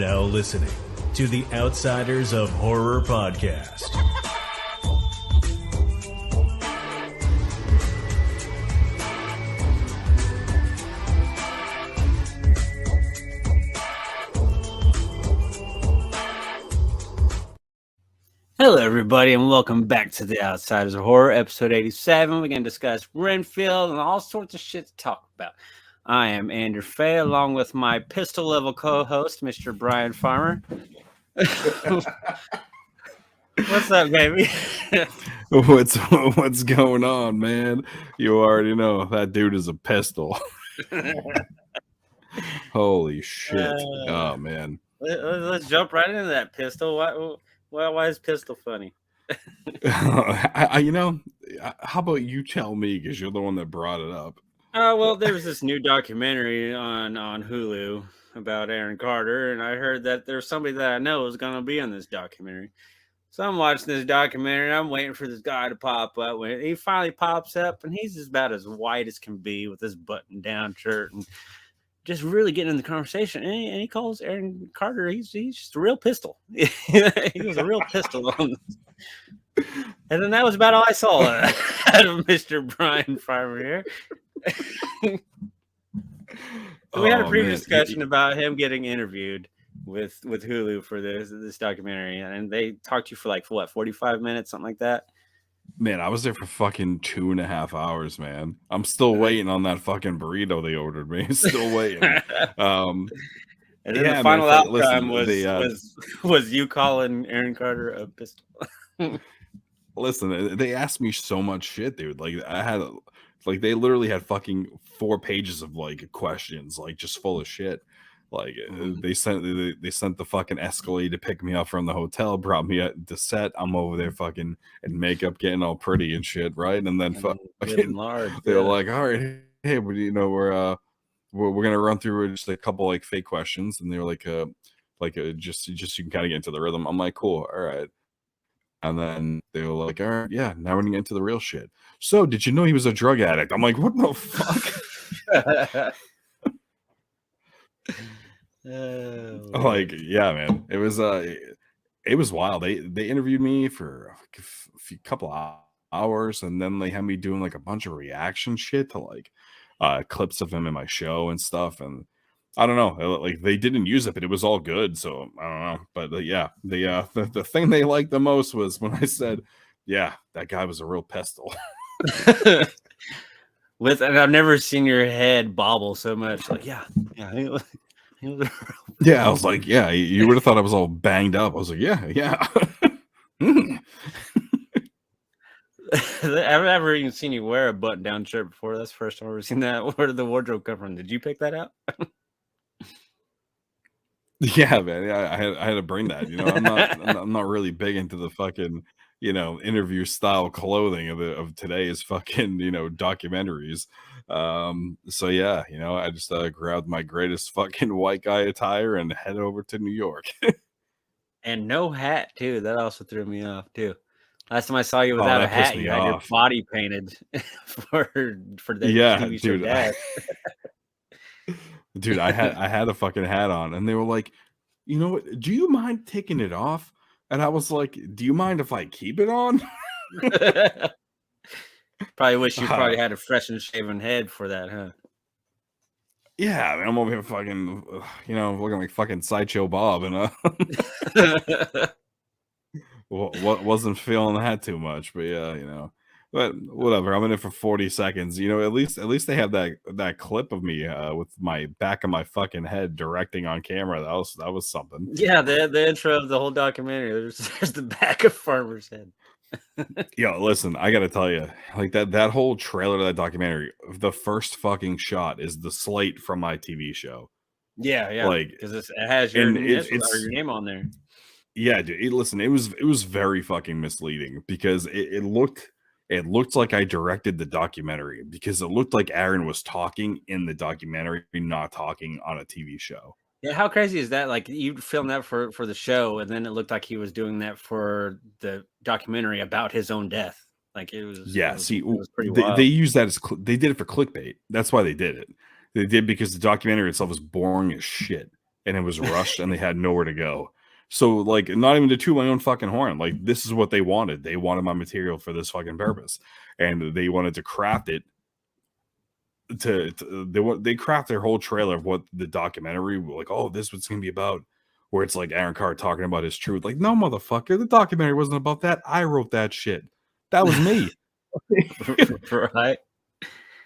now listening to the Outsiders of Horror podcast. Hello, everybody, and welcome back to the Outsiders of Horror, episode 87. We're going to discuss Renfield and all sorts of shit to talk about. I am Andrew Fay, along with my pistol-level co-host, Mr. Brian Farmer. What's up, baby? What's going on, man? You already know that dude is a pistol. Holy shit! Oh man. Let's jump right into that pistol. Why is pistol funny? How about you tell me, because you're the one that brought it up. Well, there was this new documentary on Hulu about Aaron Carter, and I heard that there's somebody that I know is going to be in this documentary. So I'm watching this documentary, and I'm waiting for this guy to pop up. When he finally pops up, and he's just about as white as can be with his button-down shirt and just really getting in the conversation. And he calls Aaron Carter, he's just a real pistol. He was a real pistol on this. And then that was about all I saw out of Mr. Brian Farmer here. We had a previous discussion about him getting interviewed with Hulu for this documentary, and they talked to you for like 45 minutes, something like that. Man, I was there for fucking 2.5 hours, man. I'm still waiting on that fucking burrito they ordered me. Still waiting. And then the final outcome was you calling Aaron Carter a pistol. Listen, they asked me so much shit, dude. They literally had fucking 4 pages of like questions, like just full of shit. Like they sent the fucking Escalade to pick me up from the hotel, brought me at the set. I'm over there fucking in makeup, getting all pretty and shit, right? And then they're like, all right, hey, we're gonna run through just a couple like fake questions, and they were like just you can kind of get into the rhythm. I'm like, cool, all right. And then they were like, all right, yeah, now we're gonna get into the real shit. So, did you know he was a drug addict? I'm like, what the fuck? Like, yeah, man, it was wild. They interviewed me for a couple of hours, and then they had me doing like a bunch of reaction shit to like clips of him in my show and stuff. And I don't know, like they didn't use it, but it was all good. So I don't know, but yeah, the thing they liked the most was when I said, yeah, that guy was a real pistol. And I've never seen your head bobble so much. Like, yeah. Yeah, I was like, yeah, you would have thought I was all banged up. I was like, yeah. I've never even seen you wear a button-down shirt before. That's the first time I've ever seen that. Where did the wardrobe come from? Did you pick that out? Yeah, man. Yeah, I had to bring that. I'm not really big into the fucking interview style clothing of today's fucking documentaries. So yeah, I just grabbed my greatest fucking white guy attire and head over to New York. And no hat too. That also threw me off too. Last time I saw you without a hat, you had your body painted for the TV show dude. Dad. Dude, I had a fucking hat on, and they were like, you know what? Do you mind taking it off? And I was like, do you mind if I keep it on? Probably wish you probably had a fresh and shaven head for that, huh? Yeah, I mean, I'm over here fucking, looking like fucking Sideshow Bob, and wasn't feeling that too much, but yeah, but whatever. I'm in it for 40 seconds. At least they have that clip of me with my back of my fucking head directing on camera. That was something. Yeah, the intro of the whole documentary. There's the back of Farmer's head. Yo, listen, I gotta tell you, like that whole trailer to that documentary, the first fucking shot is the slate from my TV show. Yeah, like because it has your name on there. Yeah, dude. Listen, it was very fucking misleading because it looked like I directed the documentary, because it looked like Aaron was talking in the documentary, not talking on a TV show. Yeah, how crazy is that? Like, you filmed that for the show, and then it looked like he was doing that for the documentary about his own death. Like, it was. Yeah, it was pretty wild. They used that they did it for clickbait. That's why they did it. They did because the documentary itself was boring as shit. and it was rushed, and they had nowhere to go. So, like, not even to toot my own fucking horn. Like, this is what they wanted. They wanted my material for this fucking purpose, and they wanted to craft it. They craft their whole trailer of what the documentary, like, oh, this is what's gonna be about. Where it's like Aaron Carr talking about his truth. Like, no, motherfucker, the documentary wasn't about that. I wrote that shit. That was me. Right.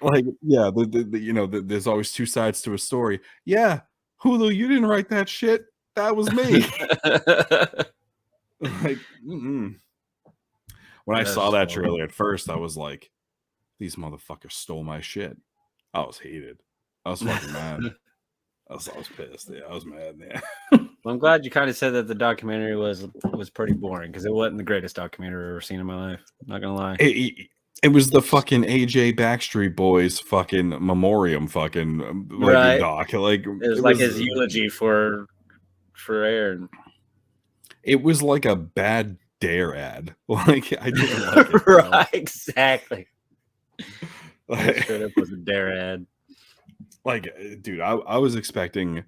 Like, yeah, there's always two sides to a story. Yeah, Hulu, you didn't write that shit. That was me. Like, when I saw that trailer at first, I was like, these motherfuckers stole my shit. I was heated. I was fucking mad. I was pissed. Yeah, I was mad, man. Well, I'm glad you kind of said that the documentary was pretty boring, because it wasn't the greatest documentary I've ever seen in my life. I'm not gonna lie. It was the fucking AJ Backstreet Boys fucking memoriam fucking Right. doc. Like, It was like his eulogy for Aaron. It was like a bad Dare ad. Like, I didn't like it. Right, exactly. Like, straight up was a Dare ad. Like, dude, I was expecting.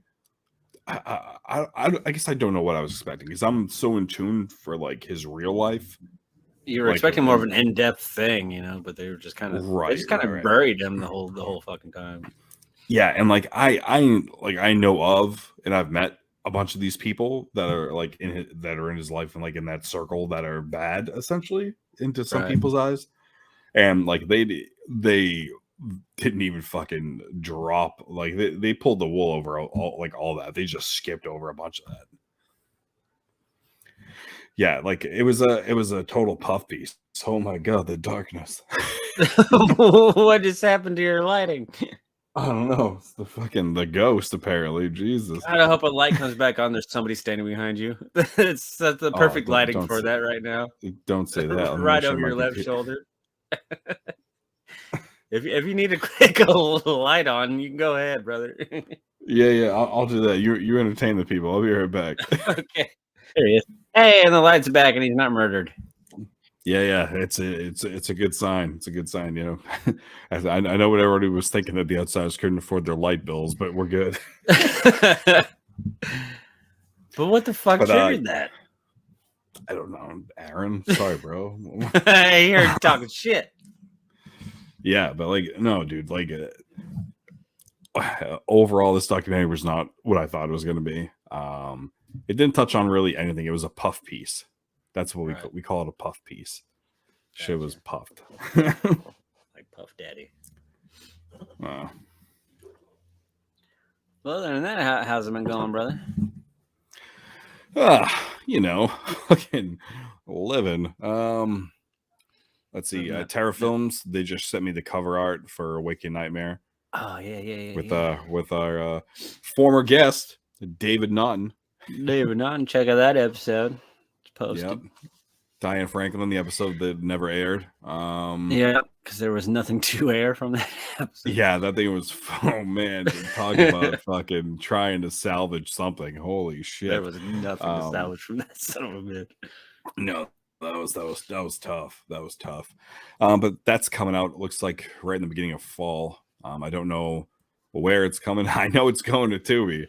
I guess I don't know what I was expecting, because I'm so in tune for like his real life. You were expecting more of an in-depth thing, but they were just kind of buried him the whole fucking time. Yeah, and like I know of, and I've met a bunch of these people that are like that are in his life and like in that circle that are bad, essentially, into some people's eyes, and like they didn't even fucking drop, like they pulled the wool over all that. They just skipped over a bunch of that. Yeah, like it was a total puff piece. Oh my god, the darkness. What just happened to your lighting? I don't know. It's the ghost, apparently. Jesus. I hope a light comes back on. There's somebody standing behind you. That's the perfect lighting for that right now. Don't say that. Right over your left shoulder. If you need to click a little light on, you can go ahead, brother. Yeah, I'll do that. You entertain the people. I'll be right back. Okay. There he is. Hey, and the light's back, and he's not murdered. Yeah. It's a good sign. It's a good sign, I know what everybody was thinking, that the outsiders couldn't afford their light bills, but we're good. But what the fuck triggered that? I don't know, Aaron. Sorry, bro. I hear you talking shit. Yeah, but like, no, dude. Like, overall, this documentary was not what I thought it was going to be. It didn't touch on really anything. It was a puff piece. That's what we call it, a puff piece. Gotcha. Shit was puffed. Like Puff Daddy. Well, other than that, how's it been going, brother? Fucking living. Let's see. Terra Films, they just sent me the cover art for Waking Nightmare. Oh yeah. With our former guest, David Naughton. Check out that episode. It's posted. Yep. Diane Franklin, the episode that never aired. Yeah, because there was nothing to air from that episode. Yeah, that thing was, oh man, talking about fucking trying to salvage something. Holy shit. There was nothing to salvage from that son of a bitch. No, that was tough. That was tough. But that's coming out, it looks like, right in the beginning of fall. I don't know where it's coming. I know it's going to Tubi.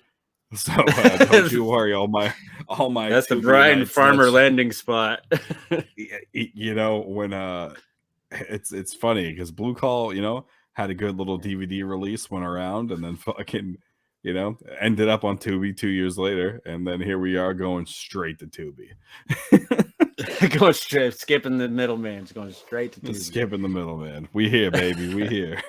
So don't you worry, all my that's the Brian Farmer landing spot. When it's funny because Blue Call, had a good little DVD release, went around, and then fucking ended up on Tubi 2 years later, and then here we are going straight to Tubi. Going straight, skipping the middleman, going straight to Tubi. Skipping the middleman. We here, baby. We here.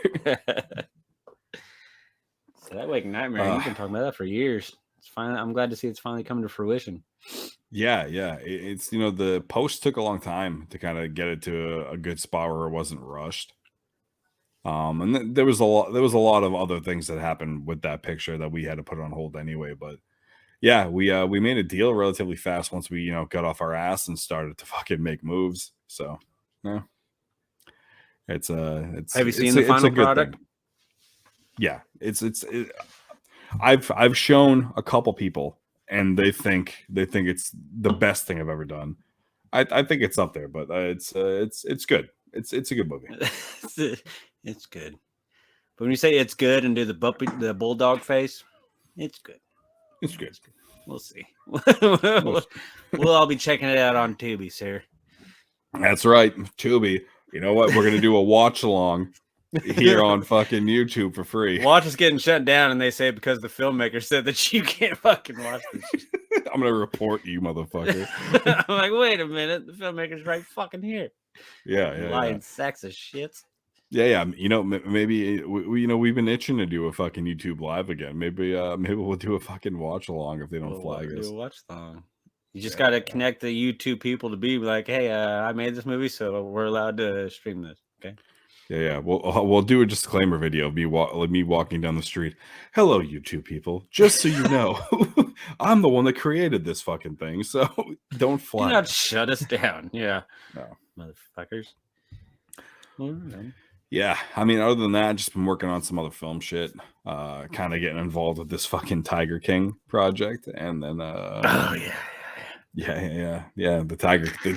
So that Waking Nightmare, you've been talking about that for years. It's finally, I'm glad to see it's finally coming to fruition. Yeah. It's the post took a long time to kind of get it to a good spot where it wasn't rushed. And there was a lot of other things that happened with that picture that we had to put on hold anyway. But yeah, we made a deal relatively fast once we got off our ass and started to fucking make moves. So yeah, it's have you seen the final product? Yeah, I've shown a couple people, and they think it's the best thing I've ever done. I think it's up there, but it's good. It's a good movie. It's good. But when you say it's good and do the bulldog face, it's good. It's good. We'll see. We'll all be checking it out on Tubi, sir. That's right, Tubi. You know what? We're gonna do a watch along here on fucking YouTube for free. Watch is getting shut down, and they say because the filmmaker said that you can't fucking watch this shit. I'm gonna report you, motherfucker. I'm like, wait a minute, the filmmaker's right fucking here. Yeah, Lying sacks of shits. Yeah. You know, maybe we've been itching to do a fucking YouTube live again. Maybe we'll do a fucking watch along if they don't flag us. Do a watch along. You just got to connect the YouTube people to be like, hey, I made this movie, so we're allowed to stream this. Okay. Yeah. We'll do a disclaimer video of me walking down the street. Hello, YouTube people. Just so you know, I'm the one that created this fucking thing, so don't flag. Do not shut us down. Yeah. No. Motherfuckers. Yeah, I mean, other than that, I've just been working on some other film shit. Kind of getting involved with this fucking Tiger King project, and then oh yeah, the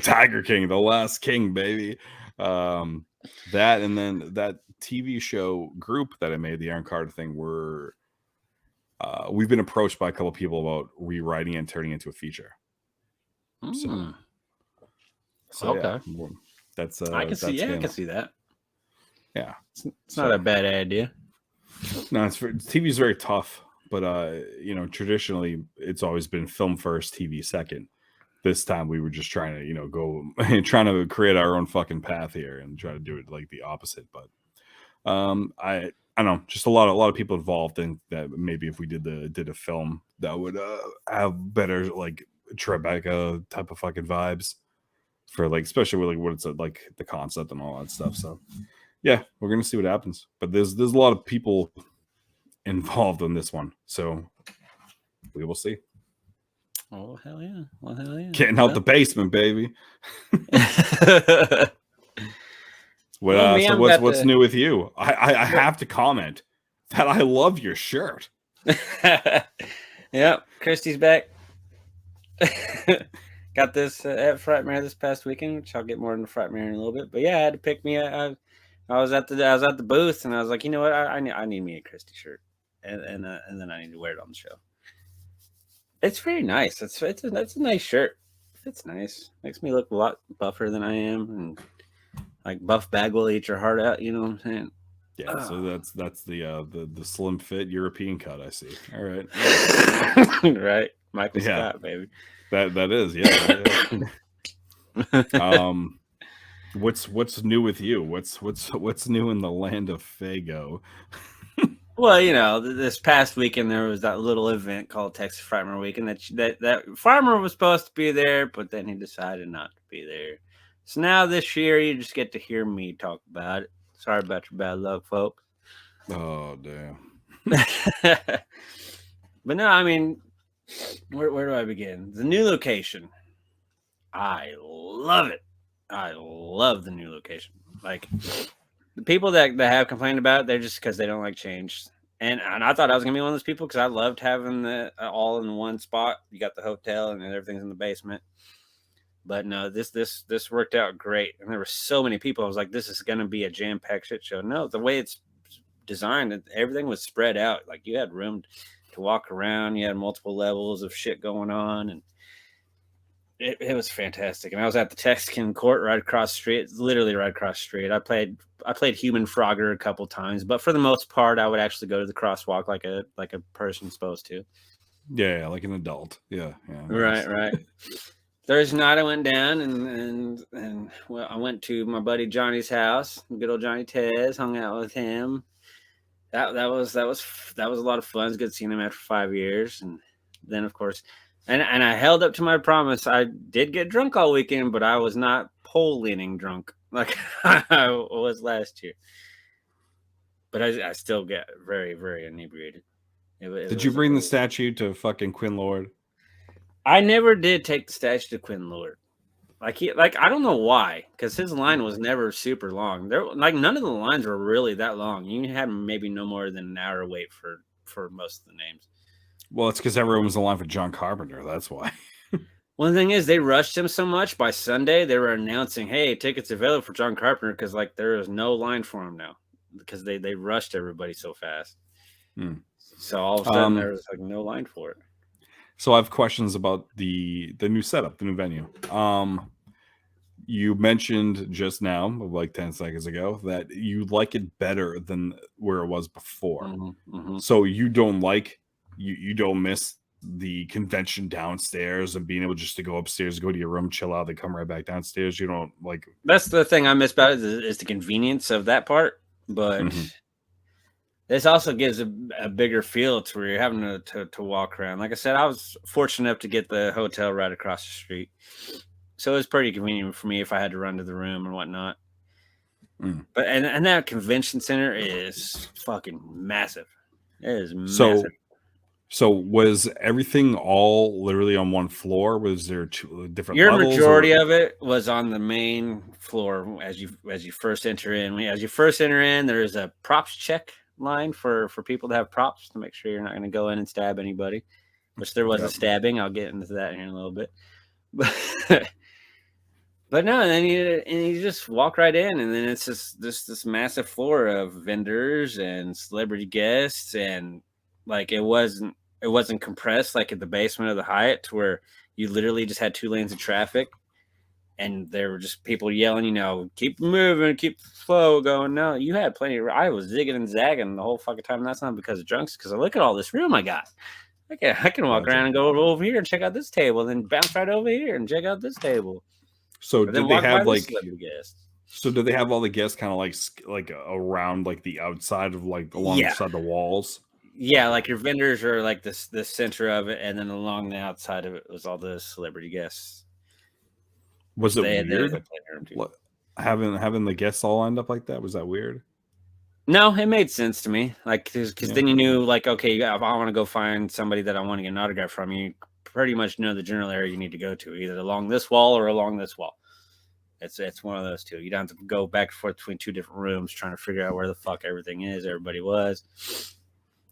Tiger King, the last king, baby. That, and then that TV show group that I made, the Aaron Carter thing, we've been approached by a couple of people about rewriting and turning it into a feature. So okay, yeah, that's I can see. Yeah, I can see that. Yeah, it's not a bad idea. No, TV is very tough, but traditionally it's always been film first, TV second. This time we were just trying to, trying to create our own fucking path here and try to do it like the opposite. But I don't know, just a lot of people involved in that. Maybe if we did a film that would have better like Tribeca type of fucking vibes for like, especially with like what it's like the concept and all that stuff. So yeah, we're gonna see what happens. But there's a lot of people involved in this one, so we will see. Oh hell yeah! Well, hell yeah! Getting out the basement, baby. What's new with you? I have to comment that I love your shirt. Yep, Christy's back. Got this at Frightmare this past weekend, which I'll get more into Frightmare in a little bit. But yeah, I had to pick me. I was at the booth, and I was like, you know what? I need me a Christy shirt, and then I need to wear it on the show. It's very nice. It's a nice shirt. It's nice. Makes me look a lot buffer than I am, and like Buff Bag will eat your heart out. You know what I'm saying? Yeah. So that's the slim fit European cut. I see. All right. Right, Michael Scott, baby. That is, yeah. What's new with you? What's new in the land of Fago? Well, this past weekend there was that little event called Texas Frightmare Weekend that farmer was supposed to be there, but then he decided not to be there. So now this year you just get to hear me talk about it. Sorry about your bad luck, folks. Oh damn. But no, I mean, where do I begin? The new location. I love it. I love the new location. Like the people that have complained about it, they're just because they don't like change. And I thought I was gonna be one of those people because I loved having the all in one spot. You got the hotel and everything's in the basement. But no, this worked out great. And there were so many people. I was like, this is gonna be a jam-packed shit show. No, the way it's designed, everything was spread out. Like you had room to walk around. You had multiple levels of shit going on, and it was fantastic. And I was at the Texican Court right across the street, literally right across the street. I played Human Frogger a couple times, but for the most part, I would actually go to the crosswalk like a person's supposed to. Yeah, like an adult. Yeah. Right. Thursday night I went down and well, I went to my buddy Johnny's house, good old Johnny Tez, hung out with him. That was a lot of fun. It's good seeing him after 5 years. And then of course, and I held up to my promise. I did get drunk all weekend, but I was not pole leaning drunk like I was last year. But I still get very, very inebriated. Did you bring the statue to fucking Quinn Lord? I never did take the statue to Quinn Lord. I don't know why, because his line was never super long. None of the lines were really that long. You had maybe no more than an hour wait for most of the names. Well, it's because everyone was in line for John Carpenter. That's why. One thing is they rushed him so much. By Sunday, they were announcing, "Hey, tickets available for John Carpenter," because there is no line for him now because they rushed everybody so fast. So all of a sudden there was no line for it. So I have questions about the new setup, the new venue. You mentioned just now, like 10 seconds ago, that you like it better than where it was before. So you don't like you don't miss the convention downstairs and being able just to go upstairs, go to your room, chill out, then come right back downstairs. You don't like. That's the thing I miss about it is the convenience of that part, but this also gives a bigger feel to where you're having to walk around. Like I said, I was fortunate enough to get the hotel right across the street, so it was pretty convenient for me if I had to run to the room and whatnot. But and that convention center is fucking massive. It is massive. So was everything all literally on one floor? Was there two different Your levels? majority of it was on the main floor as you first enter in. As you first enter in, there's a props check line for people to have props to make sure you're not going to go in and stab anybody. Which there was a stabbing. I'll get into that in a little bit. But no, and then you just walk right in, and then it's just this massive floor of vendors and celebrity guests, and like it wasn't compressed like at the basement of the Hyatt, to where you literally just had 2 lanes of traffic, and there were just people yelling, keep moving, keep the flow going. No, you had plenty of. I was zigging and zagging the whole fucking time. And that's not because of drunks, because I look at all this room I got. I can walk around and go over here and check out this table, and then bounce right over here and check out this table. So did they have like? So do they have all the guests kind of like around like the outside of like alongside the walls? Yeah, like your vendors are like the center of it, and then along the outside of it was all the celebrity guests. Was it weird? Having the guests all lined up like that, was that weird? No, it made sense to me. Like, because then you knew, like, okay, if I want to go find somebody that I want to get an autograph from, you pretty much know the general area you need to go to, either along this wall or along this wall. It's one of those two. You don't have to go back and forth between 2 different rooms trying to figure out where the fuck everything is. Everybody was.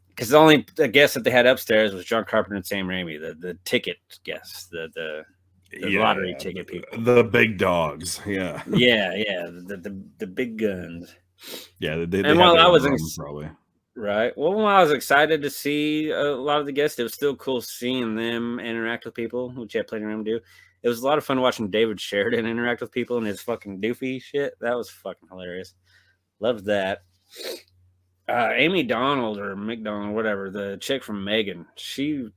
Because the only guest that they had upstairs was John Carpenter and Sam Raimi, the ticket guests, the lottery ticket people, the big dogs. Yeah, the big guns. Yeah, they and while I was probably right, well, when I was excited to see a lot of the guests, it was still cool seeing them interact with people, which I had plenty of room to do. It was a lot of fun watching David Sheridan interact with people and his fucking doofy shit. That was fucking hilarious. Loved that. Amy Donald or McDonald, whatever, the chick from Megan, she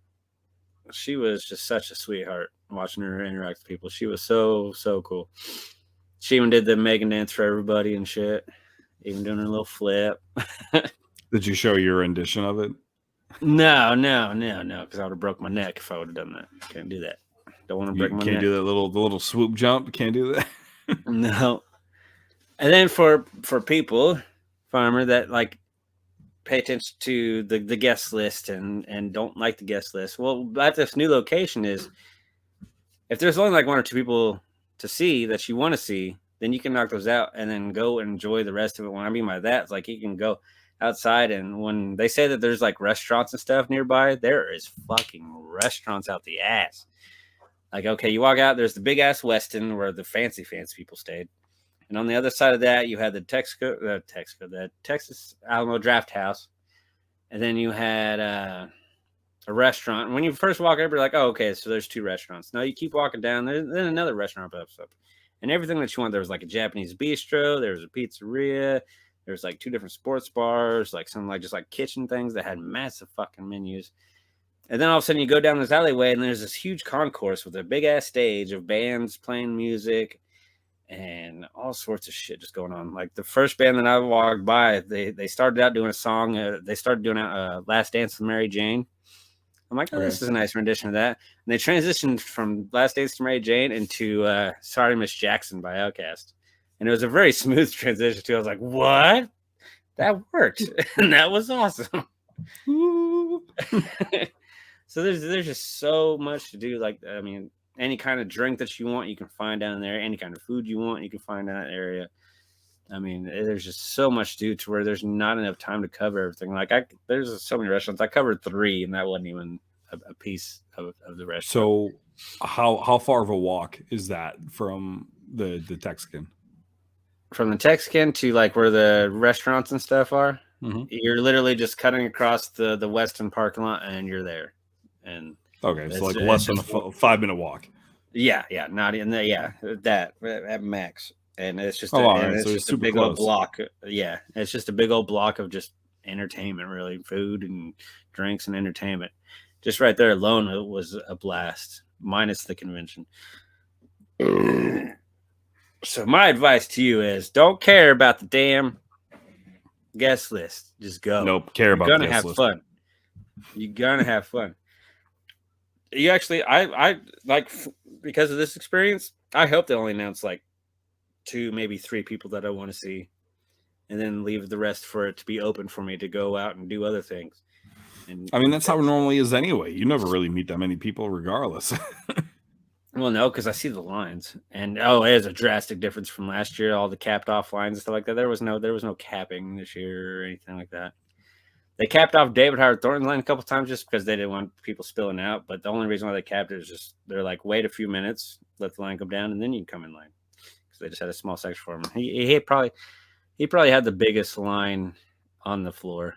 was just such a sweetheart watching her interact with people. She was so cool. She even did the Megan dance for everybody and shit, even doing her little flip. Did you show your rendition of it? No, because I would have broke my neck if I would have done that. Can't do that. Don't want to break my neck. Can't do that the little swoop jump. Can't do that. No. And then for people, Farmer, that like pay attention to the guest list and don't like the guest list. Well, at this new location is, if there's only like 1 or 2 people to see that you want to see, then you can knock those out and then go and enjoy the rest of it. When I mean by that, it's like you can go outside, and when they say that there's like restaurants and stuff nearby, there is fucking restaurants out the ass. Like, okay, you walk out, there's the big ass Westin where the fancy people stayed. And on the other side of that, you had the Texas Alamo Draft House. And then you had a restaurant. And when you first walk up, you're like, oh, okay, so there's 2 restaurants. No, you keep walking down, then another restaurant pops up. And everything that you want, there was like a Japanese bistro, there was a pizzeria, there was like 2 different sports bars, like some like just like kitchen things that had massive fucking menus. And then all of a sudden you go down this alleyway and there's this huge concourse with a big ass stage of bands playing music and all sorts of shit just going on. Like the first band that I walked by, they started out doing a song. They started doing a Last Dance with Mary Jane. I'm like, oh, this is a nice rendition of that. And they transitioned from Last Dance to Mary Jane into Sorry Miss Jackson by Outkast. And it was a very smooth transition too. I was like, what? That worked. And that was awesome. So there's just so much to do. Like, I mean, any kind of drink that you want, you can find down there. Any kind of food you want, you can find in that area. I mean, there's just so much to do to where there's not enough time to cover everything. Like, there's so many restaurants. I covered 3, and that wasn't even a piece of the restaurant. So, how far of a walk is that from the Texican? From the Texican to like where the restaurants and stuff are, you're literally just cutting across the Weston parking lot, and you're there. And Okay, so It's, like less it's than a just 5-minute walk. yeah, not in the that at max, and Oh, all right, so it's just a super big old close. block. Yeah, it's just a big old block of just entertainment, really, food and drinks and entertainment. Just right there alone, it was a blast, minus the convention. So my advice to you is don't care about the damn guest list. Just go. Nope, care You're about the gonna guest have list. fun. You're gonna have fun. You actually, I like because of this experience. I hope they only announce like 2, maybe 3 people that I want to see, and then leave the rest for it to be open for me to go out and do other things. And I mean, that's how it normally is anyway. You never really meet that many people, regardless. well, no, because I see the lines, and it is a drastic difference from last year. All the capped off lines and stuff like that. There was no capping this year or anything like that. They capped off David Howard Thornton's line a couple times just because they didn't want people spilling out. But the only reason why they capped it is just they're like, wait a few minutes, let the line come down, and then you can come in line. Because they just had a small section for him. He probably had the biggest line on the floor.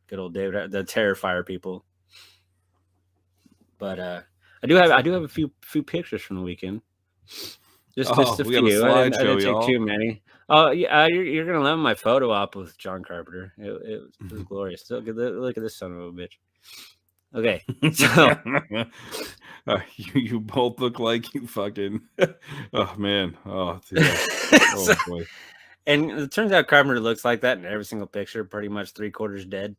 Good old David, the Terrifier people. But I do have a few pictures from the weekend. Just a we got a few. I didn't slideshow, take y'all. too many. Oh yeah, you're gonna love my photo op with John Carpenter. It was glorious. Look at this son of a bitch. Okay, so you both look like you fucking. Oh man. Oh, yeah. Oh boy. and it turns out Carpenter looks like that in every single picture. Pretty much 3/4 dead.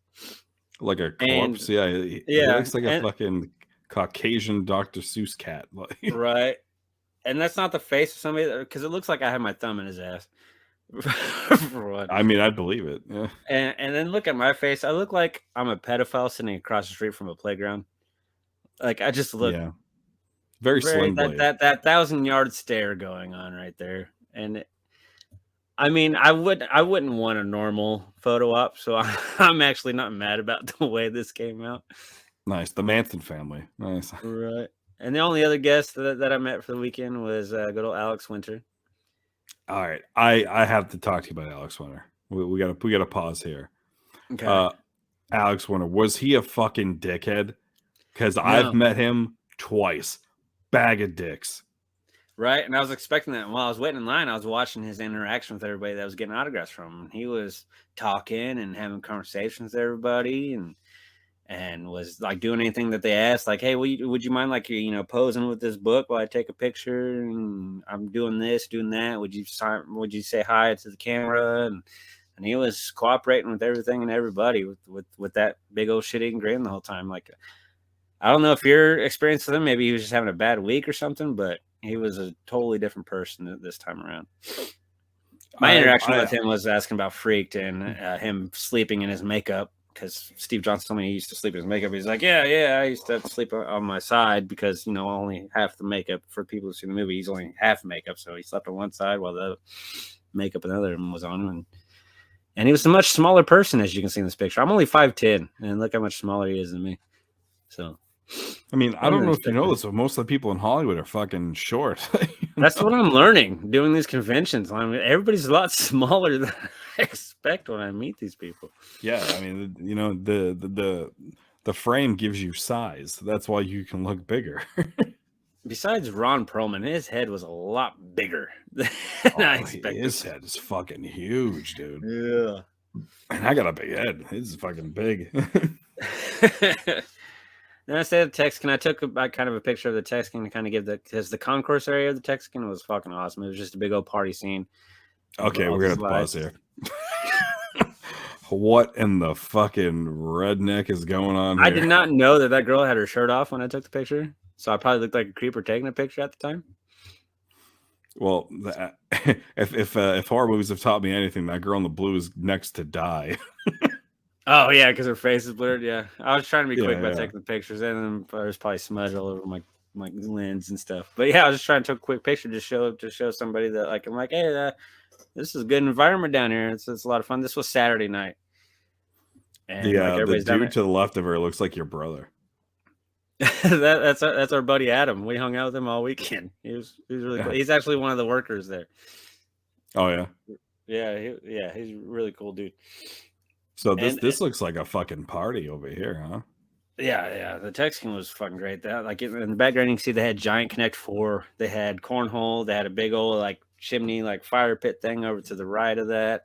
Like a And corpse. Yeah. He yeah, looks like a fucking Caucasian Dr. Seuss cat. Like, right. And that's not the face of somebody because it looks like I have my thumb in his ass. For one. I mean, I'd believe it. Yeah. And then look at my face. I look like I'm a pedophile sitting across the street from a playground. Like I just look Very very slim blade. that 1,000-yard stare going on right there. And I mean, I wouldn't want a normal photo op, so I'm actually not mad about the way this came out. Nice. The Manson family. Nice. Right. And the only other guest that I met for the weekend was good old Alex Winter. All right. I have to talk to you about Alex Winter. We gotta pause here. Okay. Alex Winter, was he a fucking dickhead? Because No. I've met him twice. Bag of dicks. Right. And I was expecting that. While I was waiting in line, I was watching his interaction with everybody that was getting autographs from him. He was talking and having conversations with everybody and was like doing anything that they asked, like, hey, would you mind like posing with this book while I take a picture and I'm doing this, doing that? Would you say hi to the camera? And he was cooperating with everything and everybody with that big old shit-eating grin the whole time. Like, I don't know if your experience with him, maybe he was just having a bad week or something, but he was a totally different person this time around. My interaction with him was asking about Freaked and him sleeping in his makeup, because Steve Johnson told me he used to sleep in his makeup. He's like, yeah, I used to have to sleep on my side because, only half the makeup for people who see the movie, he's only half makeup. So he slept on one side while the makeup another was on him. And he was a much smaller person, as you can see in this picture. I'm only 5'10", and look how much smaller he is than me. So, I mean, I don't know if you know this, but most of the people in Hollywood are fucking short. That's what I'm learning doing these conventions. I mean, everybody's a lot smaller than I expect when I meet these people. Yeah, I mean, the frame gives you size. That's why you can look bigger. Besides Ron Perlman, his head was a lot bigger than I expected. His head is fucking huge, dude. Yeah. And I got a big head. His is fucking big. Then I said the Texican. I took kind of a picture of the Texican to kind of give because the concourse area of the Texican was fucking awesome. It was just a big old party scene. Okay, we're gonna pause here. What in the fucking redneck is going on here? I did not know that girl had her shirt off when I took the picture, so I probably looked like a creeper taking a picture at the time. Well, if horror movies have taught me anything, that girl in the blue is next to die. Oh yeah, because her face is blurred. Yeah, I was trying to be quick about taking the pictures, and then there's probably smudge all over my lens and stuff. But yeah, I was just trying to take a quick picture to show somebody that I'm like, hey, this is a good environment down here. It's a lot of fun. This was Saturday night. And the dude to the left of her looks like your brother. that's our buddy Adam. We hung out with him all weekend. He was really cool. He's actually one of the workers there. Oh yeah, yeah. He's a really cool dude. So this looks like a fucking party over here, huh? Yeah. The Texican was fucking great. That like in the background, you can see they had Giant Connect 4. They had cornhole. They had a big old like chimney, like fire pit thing over to the right of that.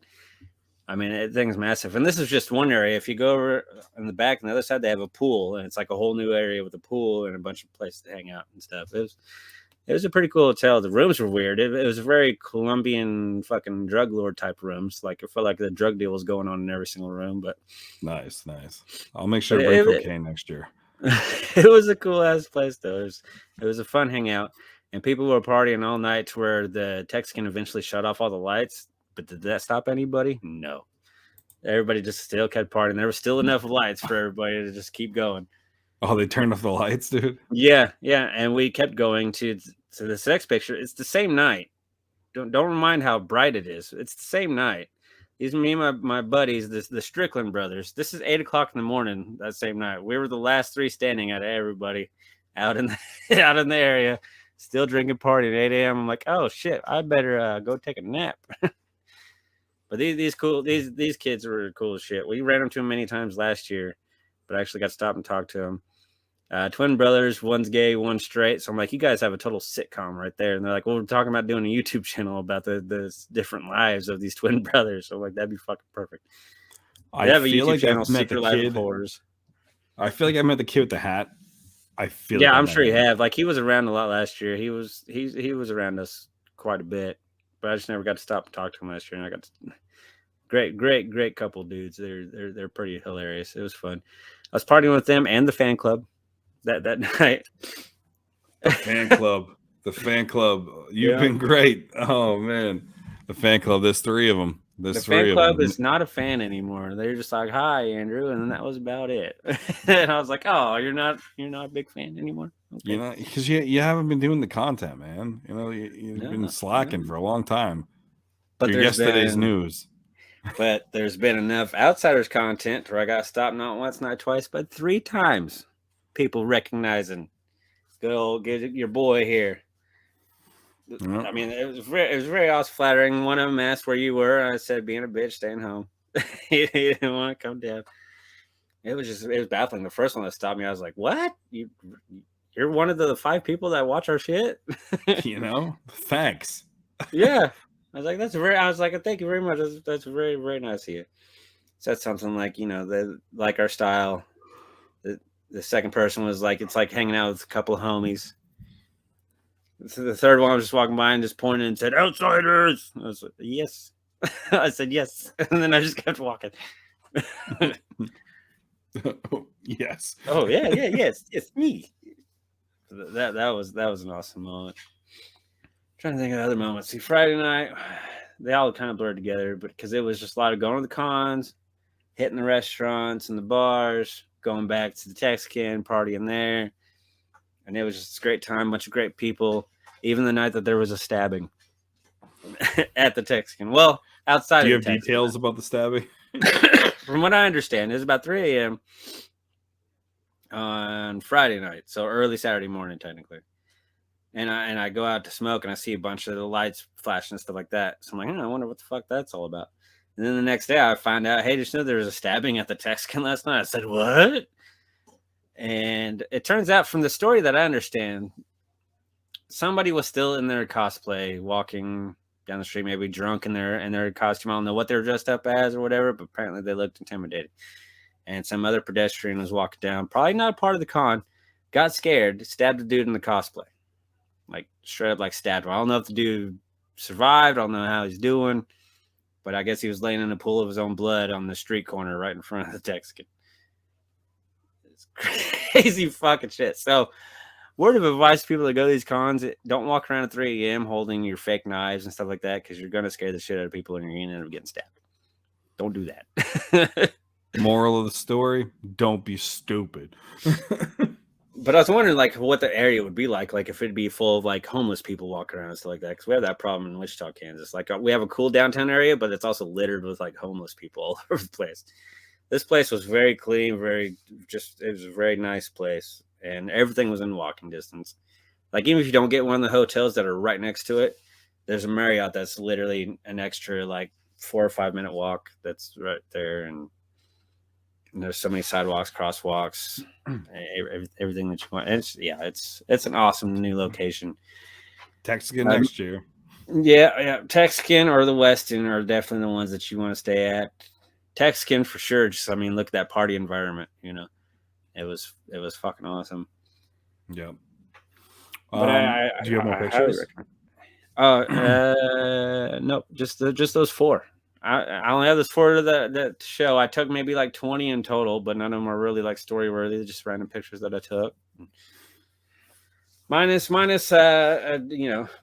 I mean, that thing's massive. And this is just one area. If you go over in the back on the other side, they have a pool, and it's like a whole new area with a pool and a bunch of places to hang out and stuff. It was a pretty cool hotel. The rooms were weird. It was very Colombian fucking drug lord type rooms. Like it felt like the drug deal was going on in every single room. But Nice. I'll make sure to But bring cocaine next year. it was a cool ass place though. It was a fun hangout, and people were partying all night to where the Texican eventually shut off all the lights. But did that stop anybody? No. Everybody just still kept partying. There was still enough lights for everybody to just keep going. Oh, they turned off the lights, dude. Yeah, and we kept going to this next picture. It's the same night. Don't remind how bright it is. It's the same night. These me and my buddies, the Strickland brothers. This is 8:00 in the morning that same night. We were the last three standing out of everybody out in the out in the area, still drinking, partying at 8 a.m. I'm like, oh shit, I better go take a nap. But these kids were cool as shit. We ran into them many times last year, but I actually got to stop and talk to them. Twin brothers, one's gay, one's straight. So I'm like, you guys have a total sitcom right there. And they're like, well, we're talking about doing a YouTube channel about the different lives of these twin brothers. So I'm like, that'd be fucking perfect. They have a YouTube channel, Secret Life of Horrors. I feel like I met the kid with the hat. Yeah, I'm sure you have. Like he was around a lot last year. He was around us quite a bit, but I just never got to stop and talk to him last year. And I got to great couple dudes. They're pretty hilarious. It was fun. I was partying with them and the fan club that night. The fan club. You've been great. Oh man, the fan club. There's three of them. The fan club is not a fan anymore. They're just like, "Hi, Andrew," and that was about it. And I was like, "Oh, you're not a big fan anymore." Okay. You know, because you haven't been doing the content, man. You know, you've been slacking for a long time. But you're yesterday's news. But there's been enough Outsiders content where I got stopped not once, not twice, but 3 times. People recognizing good old your boy here. I mean, it was very awesome, flattering. One of them asked where you were, and I said, being a bitch, staying home. He didn't want to come down. It was baffling. The first one that stopped me, I was like, "What? You're one of the 5 people that watch our shit?" You know, thanks. Yeah, I was like, "Thank you very much. That's very, very nice of you." Said something like, you know, they like our style. The second person was like, it's like hanging out with a couple of homies. So the third one was just walking by and just pointed and said, "Outsiders." I was like, "Yes." I said, "Yes." And then I just kept walking. Yes. Oh, yeah. Yes, me. That was an awesome moment. I'm trying to think of other moments. See, Friday night, they all kind of blurred together, but because it was just a lot of going to the cons, hitting the restaurants and the bars, going back to the Texican, partying there. And it was just a great time, bunch of great people. Even the night that there was a stabbing at the Texican. Well, outside Do you of the have Texican. details about the stabbing? From what I understand, it was about 3 a.m. on Friday night, so early Saturday morning, technically. And I go out to smoke, and I see a bunch of the lights flashing and stuff like that. So I'm like, I wonder what the fuck that's all about. And then the next day, I find out, hey, did you know there was a stabbing at the Texican last night? I said, what? And it turns out, from the story that I understand, somebody was still in their cosplay, walking down the street, maybe drunk in their costume. I don't know what they were dressed up as or whatever, but apparently they looked intimidating. And some other pedestrian was walking down, probably not a part of the con, got scared, stabbed a dude in the cosplay. Like, straight up, like, stabbed him. I don't know if the dude survived. I don't know how he's doing. But I guess he was laying in a pool of his own blood on the street corner right in front of the Texican. It's crazy fucking shit. So, word of advice to people that go to these cons, don't walk around at 3 a.m. holding your fake knives and stuff like that, because you're going to scare the shit out of people and you're going to end up getting stabbed. Don't do that. Moral of the story, don't be stupid. But I was wondering, like, what the area would be like if it'd be full of, like, homeless people walking around and stuff like that, because we have that problem in Wichita, Kansas. Like, we have a cool downtown area, but it's also littered with, like, homeless people all over the place. This place was very clean, it was a very nice place, and everything was in walking distance. Like, even if you don't get one of the hotels that are right next to it, there's a Marriott that's literally an extra, like, 4 or 5 minute walk that's right there, and And there's so many sidewalks, crosswalks, everything that you want. And it's an awesome new location. Texican next year. Yeah, Texican or the Westin are definitely the ones that you want to stay at. Texican for sure. Just look at that party environment. It was fucking awesome. Yeah. But do you have more I highly pictures? recommend. Nope, just those 4. I only have those 4 to that show. I took maybe like 20 in total, but none of them are really like story worthy. Just random pictures that I took. Minus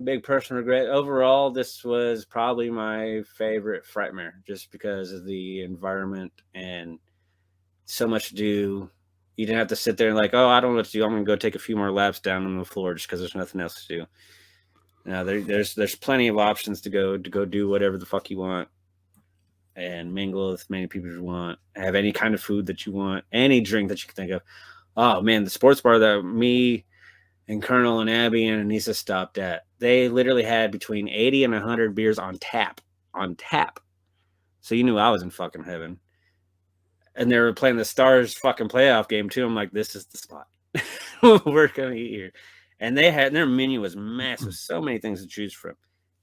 big personal regret. Overall, this was probably my favorite Frightmare, just because of the environment and so much to do. You didn't have to sit there and like, oh, I don't know what to do. I'm gonna go take a few more laps down on the floor just because there's nothing else to do. Now there's plenty of options to go do whatever the fuck you want and mingle with as many people as you want. Have any kind of food that you want, any drink that you can think of. Oh man, the sports bar that me and Colonel and Abby and Anissa stopped at, they literally had between 80 and 100 beers on tap. So you knew I was in fucking heaven. And they were playing the Stars fucking playoff game too. I'm like, this is the spot. We're gonna eat here. And their menu was massive, so many things to choose from.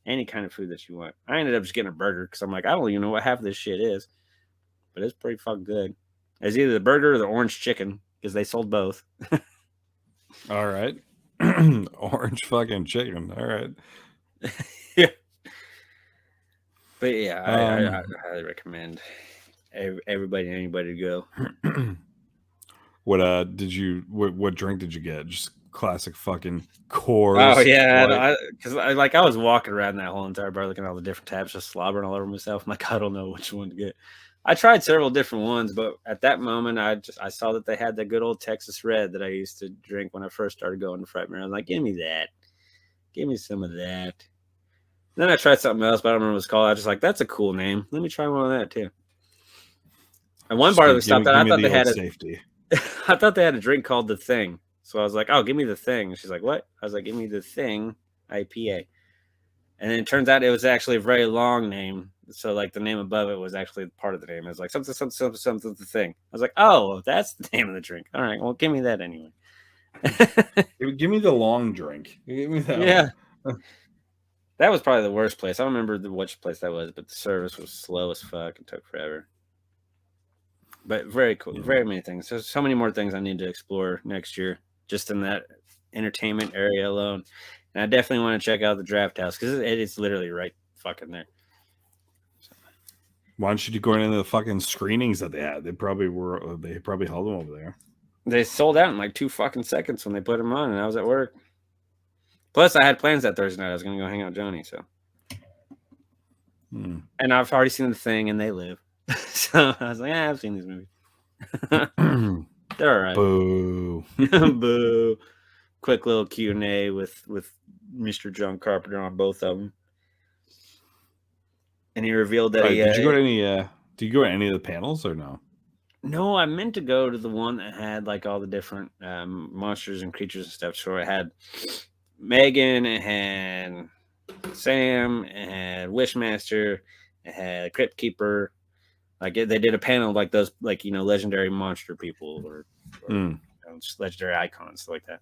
Any kind of food that you want. I ended up just getting a burger because I'm like, I don't even know what half of this shit is, but it's pretty fucking good. It's either the burger or the orange chicken because they sold both. All right. Orange fucking chicken. All right. Yeah. But yeah, I highly recommend everybody and anybody to go. What drink did you get? Just classic fucking Coors. Oh yeah, because I was walking around that whole entire bar looking at all the different taps, just slobbering all over myself. I'm like, I don't know which one to get. I tried several different ones, but at that moment, I saw that they had the good old Texas Red that I used to drink when I first started going to Frightmare. I was like, give me that, give me some of that. Then I tried something else, but I don't remember what it's called. I was just like, that's a cool name. Let me try one of that too. And one bar that we stopped at, I thought they had safety. I thought they had a drink called The Thing. So I was like, oh, give me The Thing. And she's like, what? I was like, give me The Thing IPA. And then it turns out it was actually a very long name. So like the name above it was actually part of the name. It was like something, The Thing. I was like, oh, that's the name of the drink. All right, well, give me that anyway. Give me the long drink. Give me that. Yeah. That was probably the worst place. I don't remember which place that was, but the service was slow as fuck and took forever. But very cool. Yeah. Very many things. There's so many more things I need to explore next year, just in that entertainment area alone. And I definitely want to check out the Draft House because it is literally right fucking there. So. Why don't you go into the fucking screenings that they had? They probably held them over there. They sold out in like 2 fucking seconds when they put them on, and I was at work. Plus, I had plans that Thursday night. I was going to go hang out with Johnny, so. And I've already seen The Thing, and they live. So I was like, I've seen these movies. They're all right. Boo. Boo. Quick little Q&A with Mr. John Carpenter on both of them. And he revealed that did you go to any of the panels or no? No, I meant to go to the one that had like all the different monsters and creatures and stuff. So it had Megan, it had Sam, it had Wishmaster, it had Crypt Keeper. Like they did a panel like those, like, legendary monster people or just legendary icons, stuff like that.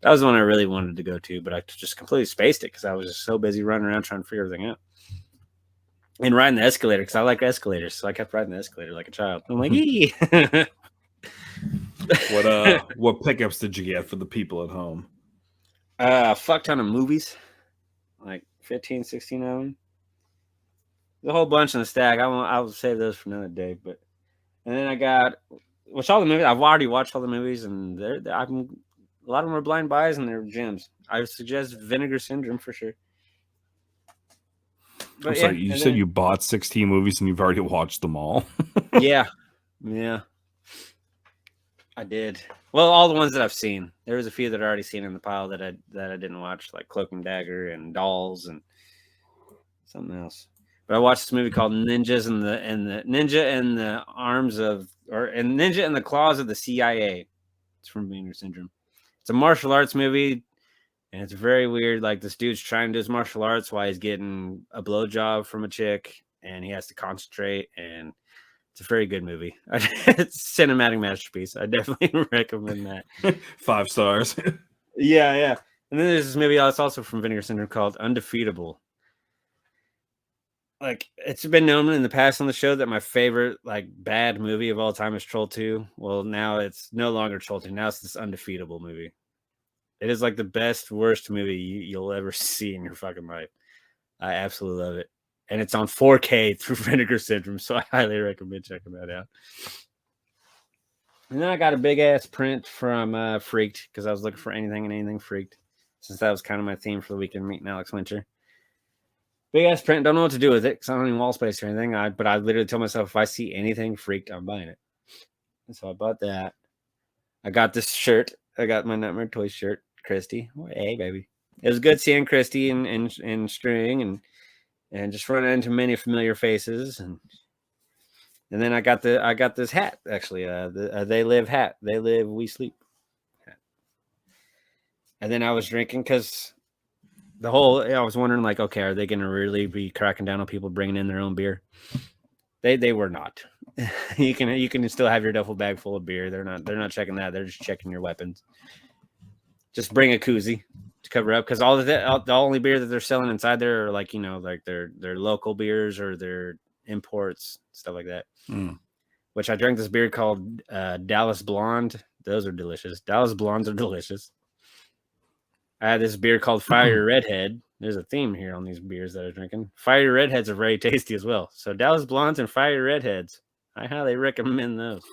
That was the one I really wanted to go to, but I just completely spaced it because I was just so busy running around trying to figure everything out. And riding the escalator because I like escalators, so I kept riding the escalator like a child. I'm like, ee. What pickups did you get for the people at home? A fuck ton of movies, like 15, 16 of them. There's a whole bunch in the stack. I'll save those for another day. And then I got, all the movies. I've already watched all the movies, and a lot of them are blind buys and they're gems. I would suggest Vinegar Syndrome for sure. But I'm sorry, you said you bought 16 movies and you've already watched them all? Yeah. I did. Well, all the ones that I've seen. There was a few that I already seen in the pile that I didn't watch, like Cloak and Dagger and Dolls and something else. But I watched this movie called Ninja in the Claws of the CIA. It's from Vinegar Syndrome. It's a martial arts movie. And it's very weird. Like, this dude's trying to do his martial arts while he's getting a blowjob from a chick, and he has to concentrate. And It's a very good movie. It's a cinematic masterpiece. I definitely recommend that. 5 stars. Yeah. And then there's this movie that's also from Vinegar Syndrome called Undefeatable. Like, it's been known in the past on the show that my favorite like bad movie of all time is Troll 2. Well, now it's no longer Troll 2. Now it's this Undefeatable movie. It is like the best, worst movie you'll ever see in your fucking life. I absolutely love it. And it's on 4K through Vinegar Syndrome, so I highly recommend checking that out. And then I got a big ass print from Freaked because I was looking for anything and anything Freaked, since that was kind of my theme for the weekend, meeting Alex Winter. Big ass print, don't know what to do with it because I don't need wall space or anything. But I literally tell myself if I see anything Freaked, I'm buying it. And so I bought that. I got this shirt. I got my Nightmare Toys shirt, Christy. Hey, baby. It was good seeing Christy in String and just running into many familiar faces. And then I got this hat, actually. They Live hat. They Live, We Sleep hat. And then I was drinking because I was wondering, like, okay, are they going to really be cracking down on people bringing in their own beer? They were not. You can still have your duffel bag full of beer. They're not checking that. They're just checking your weapons. Just bring a koozie to cover up, because the only beer that they're selling inside there are like, like their local beers or their imports, stuff like that. Which I drank this beer called Dallas Blonde. Those are delicious. Dallas Blondes are delicious. I had this beer called Fiery Redhead. There's a theme here on these beers that I'm drinking. Fiery Redheads are very tasty as well. So Dallas Blondes and Fiery Redheads, I highly recommend those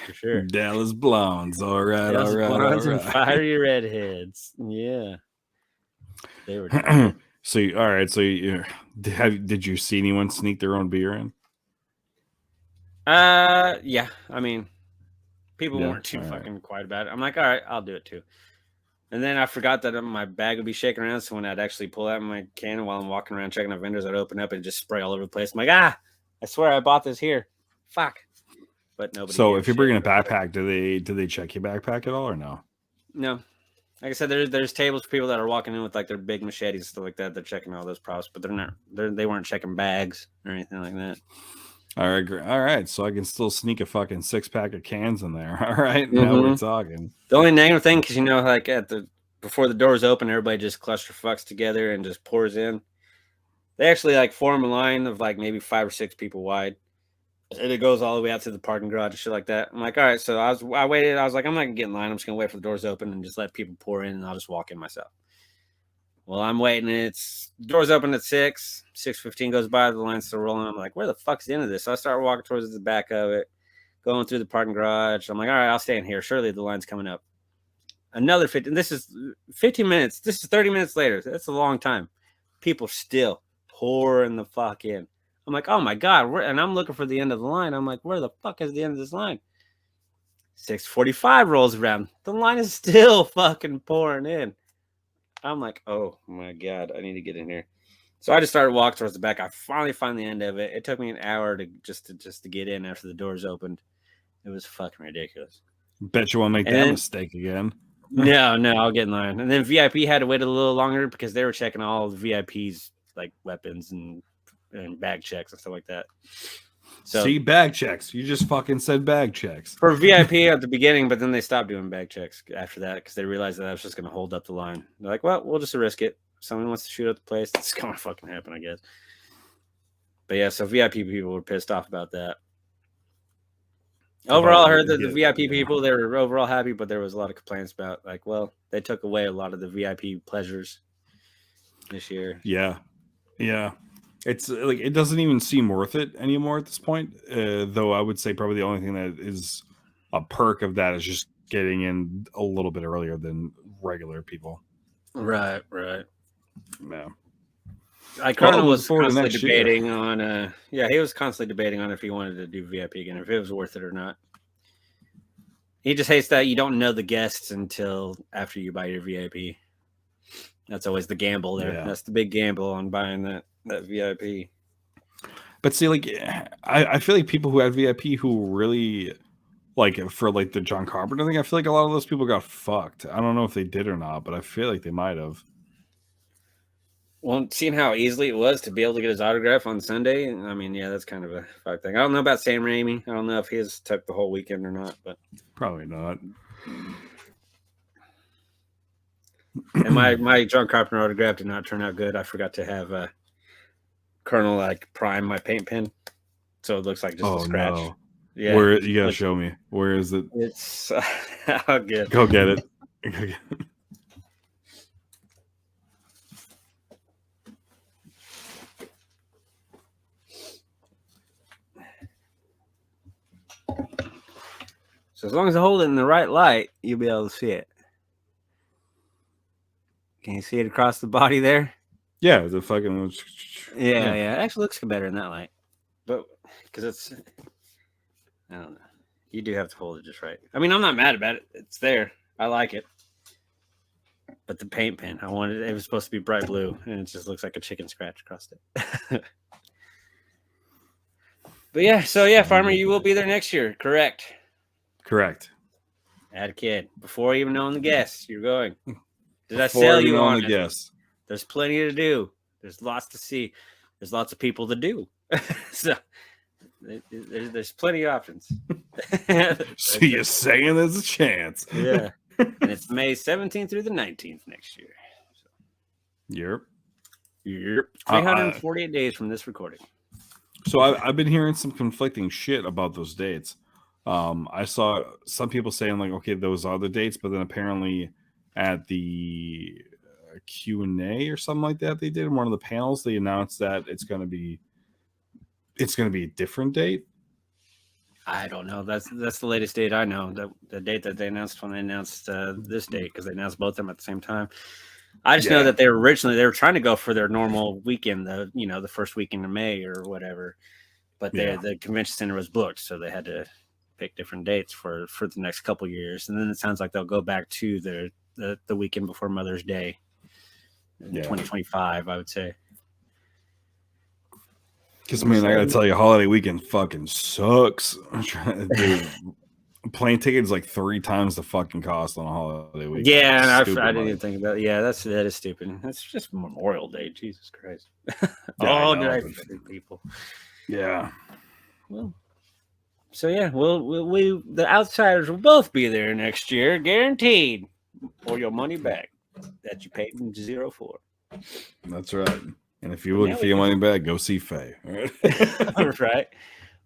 for sure. Dallas Blondes, all right, Dallas all right, Blondes all and right. Fiery Redheads, yeah, they were. So all right, so did you see anyone sneak their own beer in? Yeah. I mean, people weren't too all fucking quiet about it. I'm like, all right, I'll do it too. And then I forgot that my bag would be shaking around. So when I'd actually pull out my can while I'm walking around checking out vendors, I'd open up and just spray all over the place. I'm like, I swear I bought this here. Fuck. But nobody. So if you're bringing a backpack, do they check your backpack at all or no? No. Like I said, there's tables for people that are walking in with like their big machetes and stuff like that. They're checking all those props, but they weren't checking bags or anything like that. All right. So I can still sneak a fucking 6-pack of cans in there. All right, now we're talking. The only negative thing, because like before the doors open, everybody just clusterfucks together and just pours in. They actually like form a line of like maybe 5 or 6 people wide, and it goes all the way out to the parking garage and shit like that. I'm like, all right. So I waited. I was like, I'm not gonna get in line. I'm just gonna wait for the doors open and just let people pour in, and I'll just walk in myself. Well, I'm waiting. It's doors open at 6. 6:15 goes by. The line's still rolling. I'm like, where the fuck's the end of this? So I start walking towards the back of it, going through the parking garage. I'm like, all right, I'll stay in here. Surely the line's coming up. Another 15. This is 15 minutes. This is 30 minutes later. That's a long time. People still pouring the fuck in. I'm like, oh my God. And I'm looking for the end of the line. I'm like, where the fuck is the end of this line? 6:45 rolls around. The line is still fucking pouring in. I'm like, oh my God, I need to get in here. So I just started walking towards the back. I finally find the end of it. It took me an hour to get in after the doors opened. It was fucking ridiculous. Bet you won't make that mistake again. No, I'll get in line. And then VIP had to wait a little longer because they were checking all the VIPs like weapons and bag checks and stuff like that. So see, bag checks. You just fucking said bag checks. For VIP at the beginning, but then they stopped doing bag checks after that because they realized that I was just going to hold up the line. They're like, well, we'll just risk it. If someone wants to shoot up the place, it's going to fucking happen, I guess. But yeah, so VIP people were pissed off about that. Overall, I heard that the VIP people, they were overall happy, but there was a lot of complaints about, like, well, they took away a lot of the VIP pleasures this year. Yeah. It's like it doesn't even seem worth it anymore at this point. Though I would say probably the only thing that is a perk of that is just getting in a little bit earlier than regular people. Right. Yeah. Colonel was constantly debating on he was constantly debating on if he wanted to do VIP again, if it was worth it or not. He just hates that you don't know the guests until after you buy your VIP. That's always the gamble there. Yeah. That's the big gamble on buying that VIP. But see, like, I feel like people who had VIP who really, like, for, like, the John Carpenter thing, I feel like a lot of those people got fucked. I don't know if they did or not, but I feel like they might have. Well, seeing how easily it was to be able to get his autograph on Sunday, I mean, yeah, that's kind of a fuck thing. I don't know about Sam Raimi. I don't know if his took the whole weekend or not, but Probably not. and my John Carpenter autograph did not turn out good. I forgot to have Colonel like prime my paint pen, so it looks like just a scratch. No. Yeah, Where you gotta show me? Where is it? it's I'll get. Go get it. Go get it. So as long as I hold it in the right light, you'll be able to see it. Can you see it across the body there? Yeah, the fucking. Yeah. It actually looks better in that light, but because it's, I don't know. You do have to hold it just right. I mean, I'm not mad about it. It's there. I like it. But the paint pen, I wanted it was supposed to be bright blue, and it just looks like a chicken scratch across it. But yeah, so yeah, Farmer, you will be there next year, correct? Correct. Add a kid before even knowing the guests. You're going. Did I Before sell even you knowing on the it? guess. There's plenty to do. There's lots to see. There's lots of people to do. So there's plenty of options. So you're saying there's a chance? Yeah. And it's May 17th through the 19th next year. Yep. Yep. 348 days from this recording. So I've been hearing some conflicting shit about those dates. I saw some people saying like, okay, those are the dates, but then apparently at the Q&A or something like that they did in one of the panels, they announced that it's going to be a different date. I don't know. That's the latest date I know. The date that they announced when they announced this date, because they announced both of them at the same time. I just know that they were trying to go for their normal weekend, the first weekend of May or whatever, but the convention center was booked, so they had to pick different dates for the next couple years. And then it sounds like they'll go back to the weekend before Mother's Day, 2025, I would say. Because, man, I gotta tell you, holiday weekend fucking sucks. Plane tickets like 3 times the fucking cost on a holiday weekend. Yeah, and I didn't even think about it. Yeah, that is stupid. That's just Memorial Day. Jesus Christ. Did I forget people? Yeah. Well, so yeah, we the outsiders will both be there next year, guaranteed, for your money back that you paid in 0 for. That's right. And if you're looking for your money back, go see Faye. All right. All right.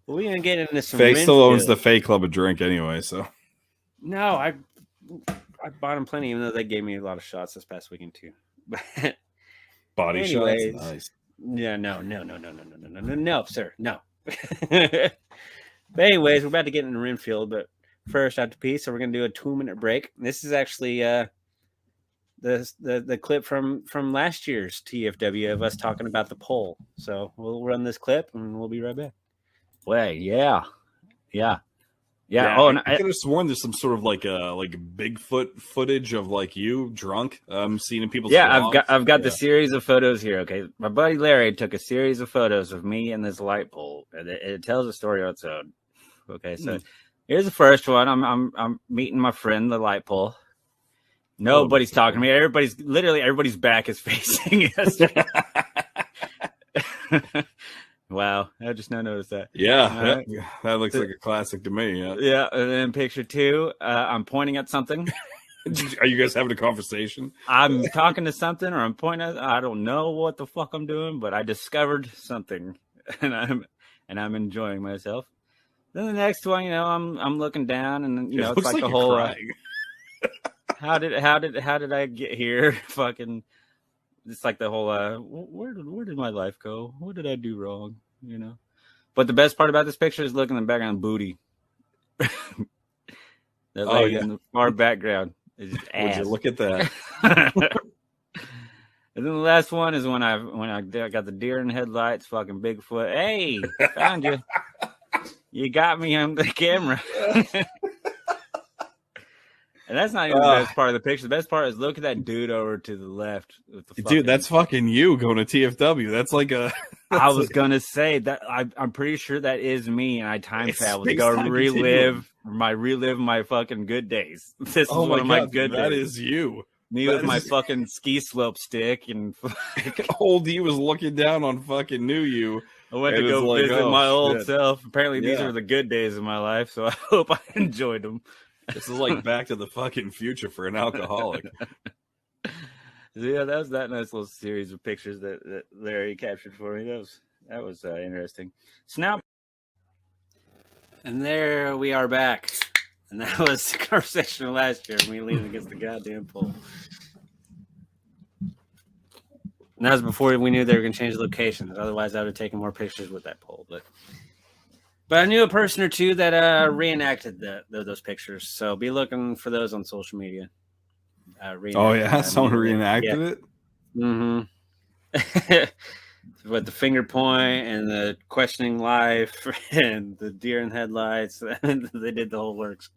Well, we're gonna get into some. Faye Renfield. still owns the Faye Club a drink anyway, so. No, I bought them plenty, even though they gave me a lot of shots this past weekend too. Body shots, nice. Yeah, no, sir, no. But anyways, we're about to get into Renfield, but first I have to pee, so we're gonna do a 2-minute break. This is actually the clip from last year's TFW of us talking about the poll. So we'll run this clip and we'll be right back. Wait, yeah. Oh, and I could have sworn there's some sort of like Bigfoot footage of like you drunk. Seen in people's vlogs. I've got the series of photos here. Okay, my buddy Larry took a series of photos of me and this light pole, and it tells a story on its own. Okay, so here's the first one. I'm meeting my friend, the light pole. Nobody's talking to me. Everybody's back is facing us. Wow, I just now noticed that. Yeah, that looks like a classic to me. Yeah, and then picture 2, I'm pointing at something. Are you guys having a conversation? I'm talking to something, or I'm pointing at. I don't know what the fuck I'm doing, but I discovered something, and I'm enjoying myself. Then the next one, I'm looking down, and it's like the whole. How did I get here? Fucking. It's like the whole, where did my life go? What did I do wrong? But the best part about this picture is looking in the background, booty. That lady in the far background is just ass. Would you look at that? And then the last one is when I got the deer in the headlights, fucking Bigfoot. Hey, found you. You got me on the camera. And that's not even the best part of the picture. The best part is look at that dude over to the left. With the dude, that's fucking you going to TFW. That's like a. I was gonna say that I'm pretty sure that is me, and I time traveled to go relive my fucking good days. This is one of my good days. That is you. Me with my fucking ski slope stick and old you was looking down on fucking new you. I went to go visit my old self. Apparently, these Yeah. are the good days of my life, so I hope I enjoyed them. This is like Back to the fucking Future for an alcoholic. Yeah, that was that nice little series of pictures that Larry captured for me. That was interesting. So now, and there we are back. And that was the conversation last year. Me leaning against the goddamn pole. And that was before we knew they were going to change locations. Otherwise, I would have taken more pictures with that pole. But I knew a person or two that reenacted those pictures. So be looking for those on social media. Oh yeah, someone reenacted it. Mm-hmm. With the finger point and the questioning life and the deer in headlights, they did the whole works.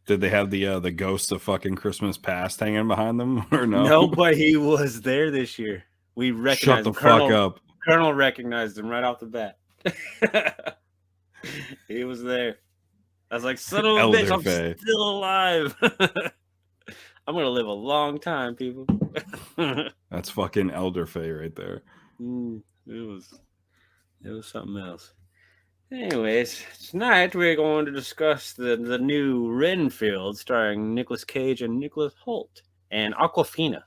Did they have the ghost of fucking Christmas past hanging behind them or no? No, but he was there this year. We recognized him. Fuck up. Colonel recognized him right off the bat. He was there. I was like, son of a bitch, I'm still alive. I'm gonna live a long time, people. That's fucking Elder Faye right there. It was something else. Anyways, tonight we're going to discuss the new Renfield starring Nicolas Cage and Nicholas Hoult and Aquafina.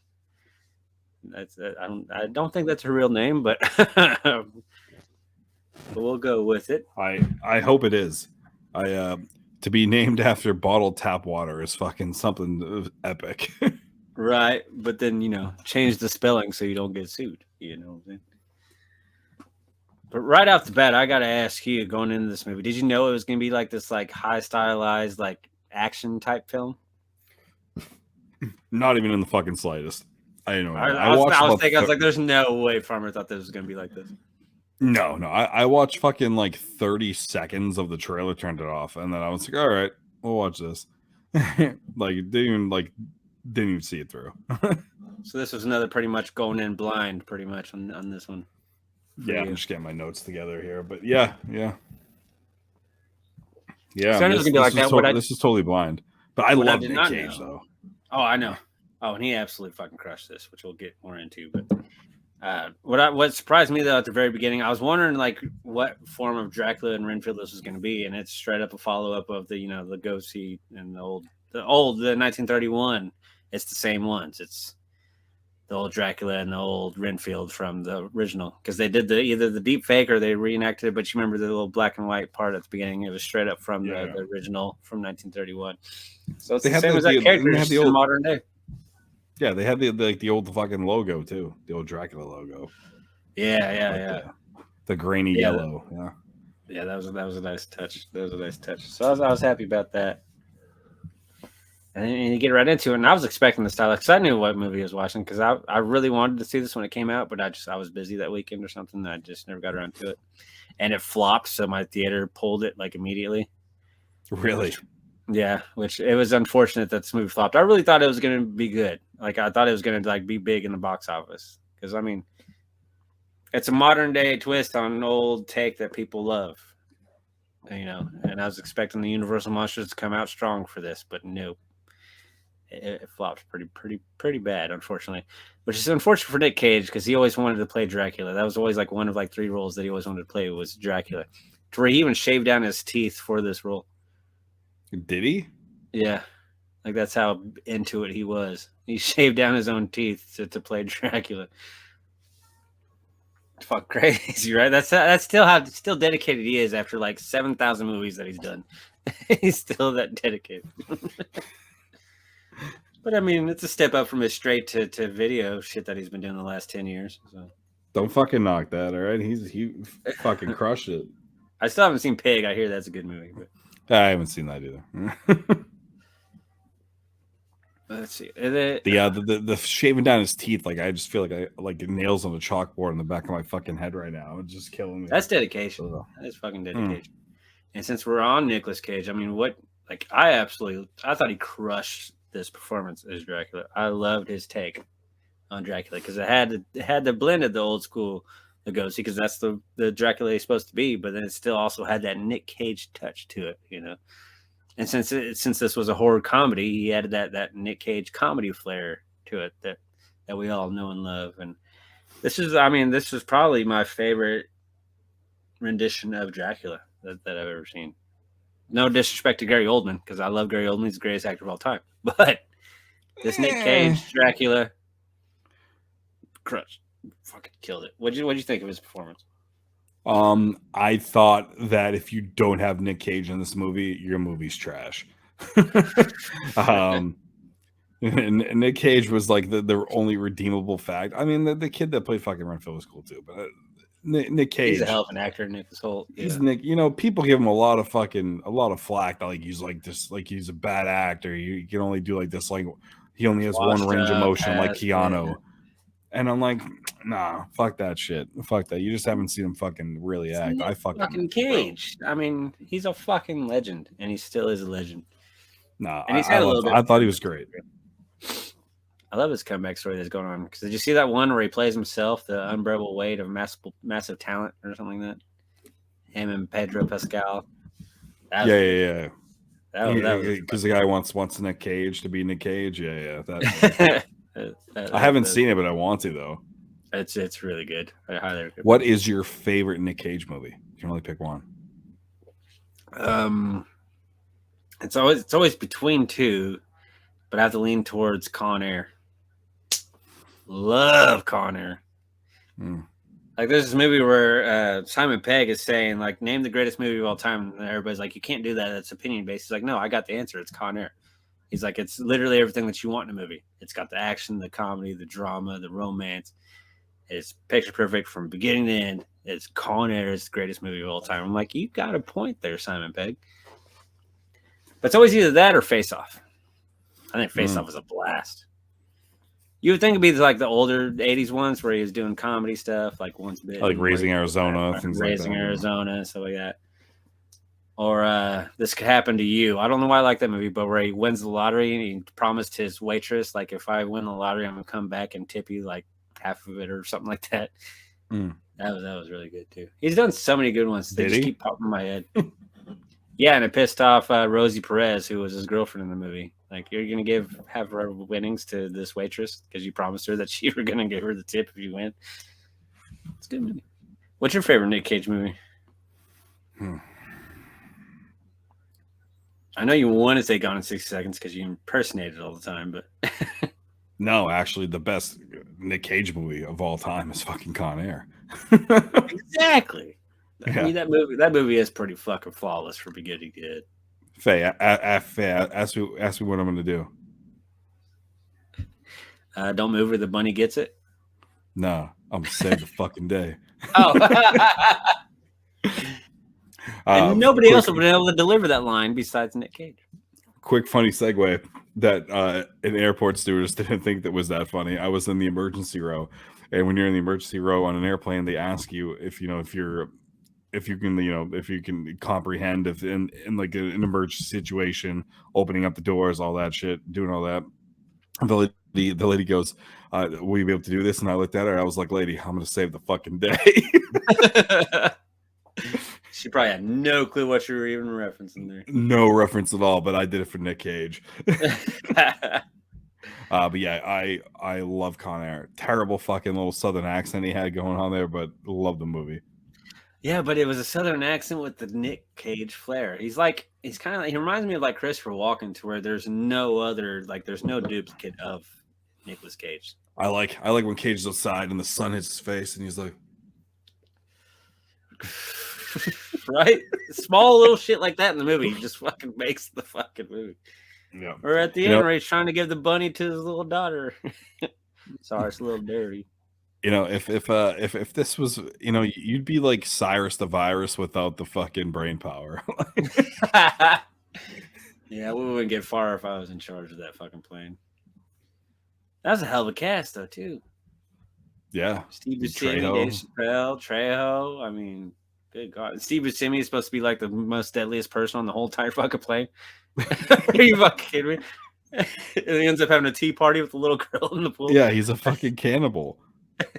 I don't think that's her real name, but we'll go with it. I hope it is. To be named after bottled tap water is fucking something epic. Right, but then change the spelling so you don't get sued. You know what I'm saying? But right off the bat, I gotta ask you, going into this movie, did you know it was gonna be like this like high stylized like action type film? Not even in the fucking slightest. I didn't know. I was thinking, I was like, there's no way Farmer thought this was gonna be like this. No. I watched fucking like 30 seconds of the trailer, turned it off, and then I was like, all right, we'll watch this. Didn't even see it through. So this was another pretty much going in blind, pretty much on this one. Yeah, I'm just getting my notes together here, but yeah. So This is totally blind, but I love Nick Cage though. Oh, I know. Oh, and he absolutely fucking crushed this, which we'll get more into. But what surprised me though at the very beginning, I was wondering like what form of Dracula and Renfield this was going to be, and it's straight up a follow up of the the ghost seat and the 1931. It's the same ones. It's the old Dracula and the old Renfield from the original, because they did either the deep fake or they reenacted it. But you remember the little black and white part at the beginning? It was straight up from the original from 1931. So it's the same as that character, just in modern day. Yeah, they had the old fucking logo too, the old Dracula logo. Yeah. The grainy yellow. Yeah, that was a nice touch. So I was happy about that. And you get right into it, and I was expecting the style because I knew what movie I was watching, because I really wanted to see this when it came out, but I was busy that weekend or something. I just never got around to it, and it flopped, so my theater pulled it like immediately. Really? Which it was unfortunate that this movie flopped. I really thought it was going to be good. Like I thought it was going to like be big in the box office, because I mean, it's a modern day twist on an old take that people love, and I was expecting the Universal Monsters to come out strong for this, but nope. It flopped pretty bad, unfortunately, which is unfortunate for Nick Cage, because he always wanted to play Dracula. That was always like one of like 3 roles that he always wanted to play was Dracula, to where he even shaved down his teeth for this role. Did he? Yeah, like that's how into it he was. He shaved down his own teeth to play Dracula. Fuck, crazy, right? That's still how dedicated he is after like 7,000 movies that he's done. He's still that dedicated. But I mean, it's a step up from his straight to video shit that he's been doing the last 10 years. So don't fucking knock that, all right? He fucking crushed it. I still haven't seen Pig. I hear that's a good movie, but I haven't seen that either. Let's see. The shaving down his teeth, like I just feel like nails on a chalkboard in the back of my fucking head right now. It's just killing me. That's dedication. That's fucking dedication. And since we're on Nicolas Cage, I mean, I thought he crushed this performance as Dracula. I loved his take on Dracula, because it had the blend of the old school Lugosi, because that's the Dracula he's supposed to be, but then it still also had that Nick Cage touch to it, And since this was a horror comedy, he added that Nick Cage comedy flair to it that we all know and love. And this was probably my favorite rendition of Dracula that I've ever seen. No disrespect to Gary Oldman, because I love Gary Oldman. He's the greatest actor of all time. But this Nick Cage Dracula, crushed, fucking killed it. What'd you think of his performance? I thought that if you don't have Nick Cage in this movie, your movie's trash. And Nick Cage was like the only redeemable fact. I mean, the kid that played fucking Renfield was cool too, but Nick Cage, he's a hell of an actor. Nick Holt. Yeah. He's Nick. You know, people give him a lot of flack that like he's like this, like he's a bad actor. You can only do like this, like he only has one range of motion, like Keanu. Yeah. And I'm like, nah, fuck that shit. Fuck that. You just haven't seen him fucking really act. I fucking Cage. I mean, he's a fucking legend, and he still is a legend. Nah, and he's had a little bit. I thought he was great. I love his comeback story that's going on. Because did you see that one where he plays himself, the unbearable weight of massive talent, or something like that? Him and Pedro Pascal. Yeah. Because the guy wants Nick Cage to be Nick Cage. Yeah. I haven't seen it, but I want to though. It's really good. I highly recommend. What is your favorite Nick Cage movie? You can only pick one. It's always between two, but I have to lean towards Con Air. Love Con Air. Like there's this movie where Simon Pegg is saying like, name the greatest movie of all time, and everybody's like, you can't do that. That's opinion based. He's like, no, I got the answer. It's Con Air. He's like, it's literally everything that you want in a movie. It's got the action, the comedy, the drama, the romance. It's picture perfect from beginning to end. It's Con Air. It's the greatest movie of all time. I'm like, you got a point there, Simon Pegg. But it's always either that or Face Off. I think Face Off is a blast. You would think it'd be like the older 80s ones where he was doing comedy stuff, like Once Bitten. Like Raising Arizona. Raising Arizona, stuff like that. Or This Could Happen to You. I don't know why I like that movie, but where he wins the lottery and he promised his waitress, like, if I win the lottery, I'm going to come back and tip you like half of it or something like that. That was really good too. He's done so many good ones. They just keep popping in my head. Yeah, and it pissed off Rosie Perez, who was his girlfriend in the movie. Like, you're going to have her winnings to this waitress because you promised her that you were going to give her the tip if you win. It's a good movie. What's your favorite Nick Cage movie? I know you want to say Gone in 60 Seconds because you impersonate it all the time, but... No, actually, the best Nick Cage movie of all time is fucking Con Air. Exactly. Yeah. I mean, that movie is pretty fucking flawless for beginning to end. Faye, ask me what I'm going to do. Don't move or the bunny gets it? No, I'm going to save the fucking day. Oh. And nobody else would have been able to deliver that line besides Nick Cage. Quick funny segue that an airport stewardess didn't think that was that funny. I was in the emergency row, and when you're in the emergency row on an airplane, they ask you if you can comprehend if in like an emergency situation, opening up the doors, all that shit, doing all that. The lady goes, will you be able to do this? And I looked at her. I was like, lady, I'm going to save the fucking day. She probably had no clue what you were even referencing there. No reference at all, but I did it for Nick Cage. But yeah, I love Con Air. Terrible fucking little southern accent he had going on there, but love the movie. Yeah, but it was a southern accent with the Nick Cage flair. He reminds me of like Christopher Walken, to where there's no duplicate of Nicolas Cage. I like when Cage is outside and the sun hits his face and he's like, right? Small little shit like that in the movie just fucking makes the fucking movie. Yeah. Or at the end where he's trying to give the bunny to his little daughter. Sorry, it's a little dirty. You know, if this was, you know, you'd be like Cyrus the Virus without the fucking brain power. Yeah, we wouldn't get far if I was in charge of that fucking plane. That was a hell of a cast, though, too. Yeah. Steve Buscemi, Dave Chappelle, Trejo. I mean, good God. Steve Buscemi is supposed to be like the most deadliest person on the whole entire fucking plane. Are you fucking kidding me? And he ends up having a tea party with the little girl in the pool. Yeah, he's a fucking cannibal.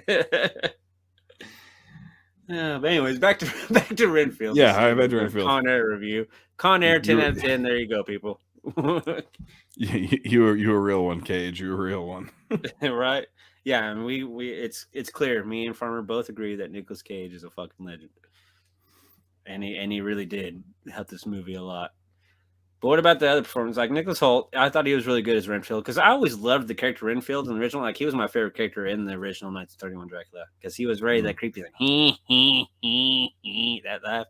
But anyways, back to Renfield. Yeah, back to Renfield. Con Air review. Con Air 10 out of 10. There you go, people. You were a real one, Cage. You were a real one. Right? Yeah, and we it's clear. Me and Farmer both agree that Nicolas Cage is a fucking legend, and he really did help this movie a lot. But what about the other performance? Like Nicholas Hoult, I thought he was really good as Renfield because I always loved the character Renfield in the original. Like he was my favorite character in the original 1931 Dracula because he was very that creepy, like that laugh,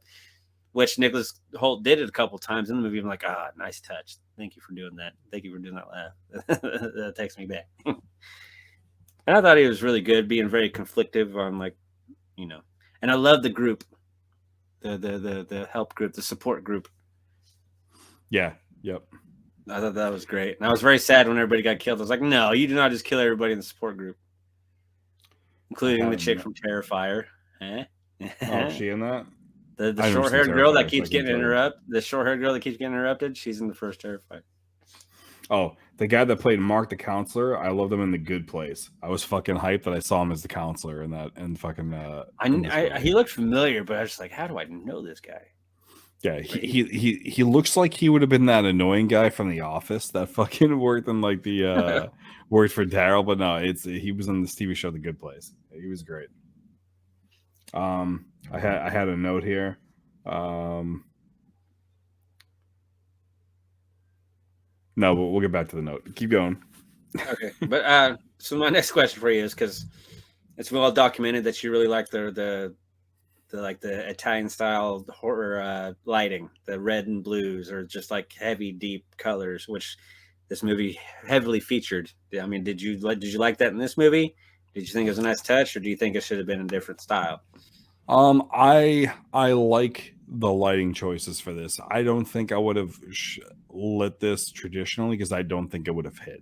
which Nicholas Hoult did it a couple times in the movie. I'm like, nice touch. Thank you for doing that. Thank you for doing that laugh. That takes me back. And I thought he was really good, being very conflictive on and I love the group, the help group, the support group. Yeah. Yep. I thought that was great. And I was very sad when everybody got killed. I was like, no, you do not just kill everybody in the support group, including the chick from Terrifier. Oh, is she in that? The short-haired girl that keeps getting interrupted. The short-haired girl that keeps getting interrupted. She's in the first Terrifier. Oh, the guy that played Mark the counselor. I loved him in The Good Place. I was fucking hyped that I saw him as the counselor in that. And fucking. He looked familiar, but I was just like, how do I know this guy? Yeah, he looks like he would have been that annoying guy from The Office that fucking worked in like the worked for Daryl, but no, he was on this TV show The Good Place. He was great. I had a note here. No, but we'll get back to the note. Keep going. Okay, but so my next question for you is because it's well documented that you really like the Italian style horror lighting, the red and blues, or just like heavy, deep colors, which this movie heavily featured. I mean, did you like that in this movie? Did you think it was a nice touch, or do you think it should have been a different style? I like the lighting choices for this. I don't think I would have lit this traditionally because I don't think it would have hit.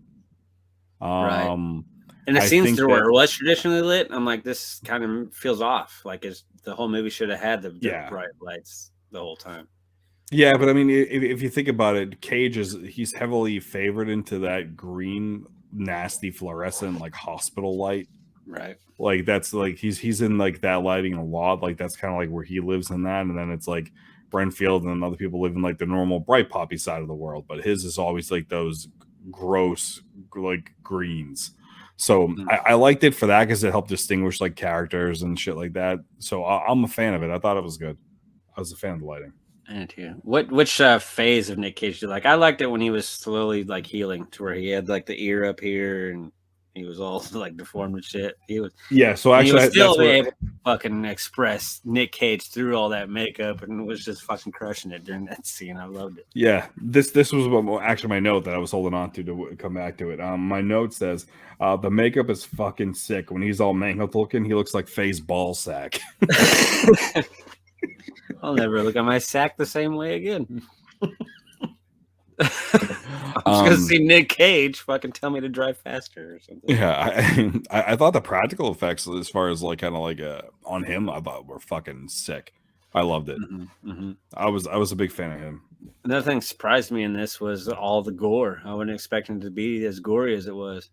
Right. And the scenes where it was traditionally lit, I'm like, this kind of feels off. Like the whole movie should have had the bright lights the whole time. Yeah, but I mean, if you think about it, Cage he's heavily favored into that green, nasty, fluorescent, like hospital light. Right. Like that's like he's in like that lighting a lot. Like that's kind of like where he lives in that, and then it's like Renfield and other people live in like the normal bright poppy side of the world. But his is always like those gross like greens. So I liked it for that because it helped distinguish like characters and shit like that. So I'm a fan of it. I thought it was good. I was a fan of the lighting. And too. Which phase of Nick Cage do you like? I liked it when he was slowly like healing to where he had like the ear up here and he was all like deformed and shit. So actually, he was still able to fucking express Nick Cage through all that makeup and was just fucking crushing it during that scene. I loved it. Yeah, this was actually my note that I was holding on to come back to it. My note says the makeup is fucking sick. When he's all mangled looking, he looks like Faye's ball sack. I'll never look at my sack the same way again. I'm just gonna see Nick Cage fucking tell me to drive faster or something. Yeah, I thought the practical effects, as far as like kind of like on him, I thought were fucking sick. I loved it. I was a big fan of him. Another thing that surprised me in this was all the gore. I wasn't expecting it to be as gory as it was.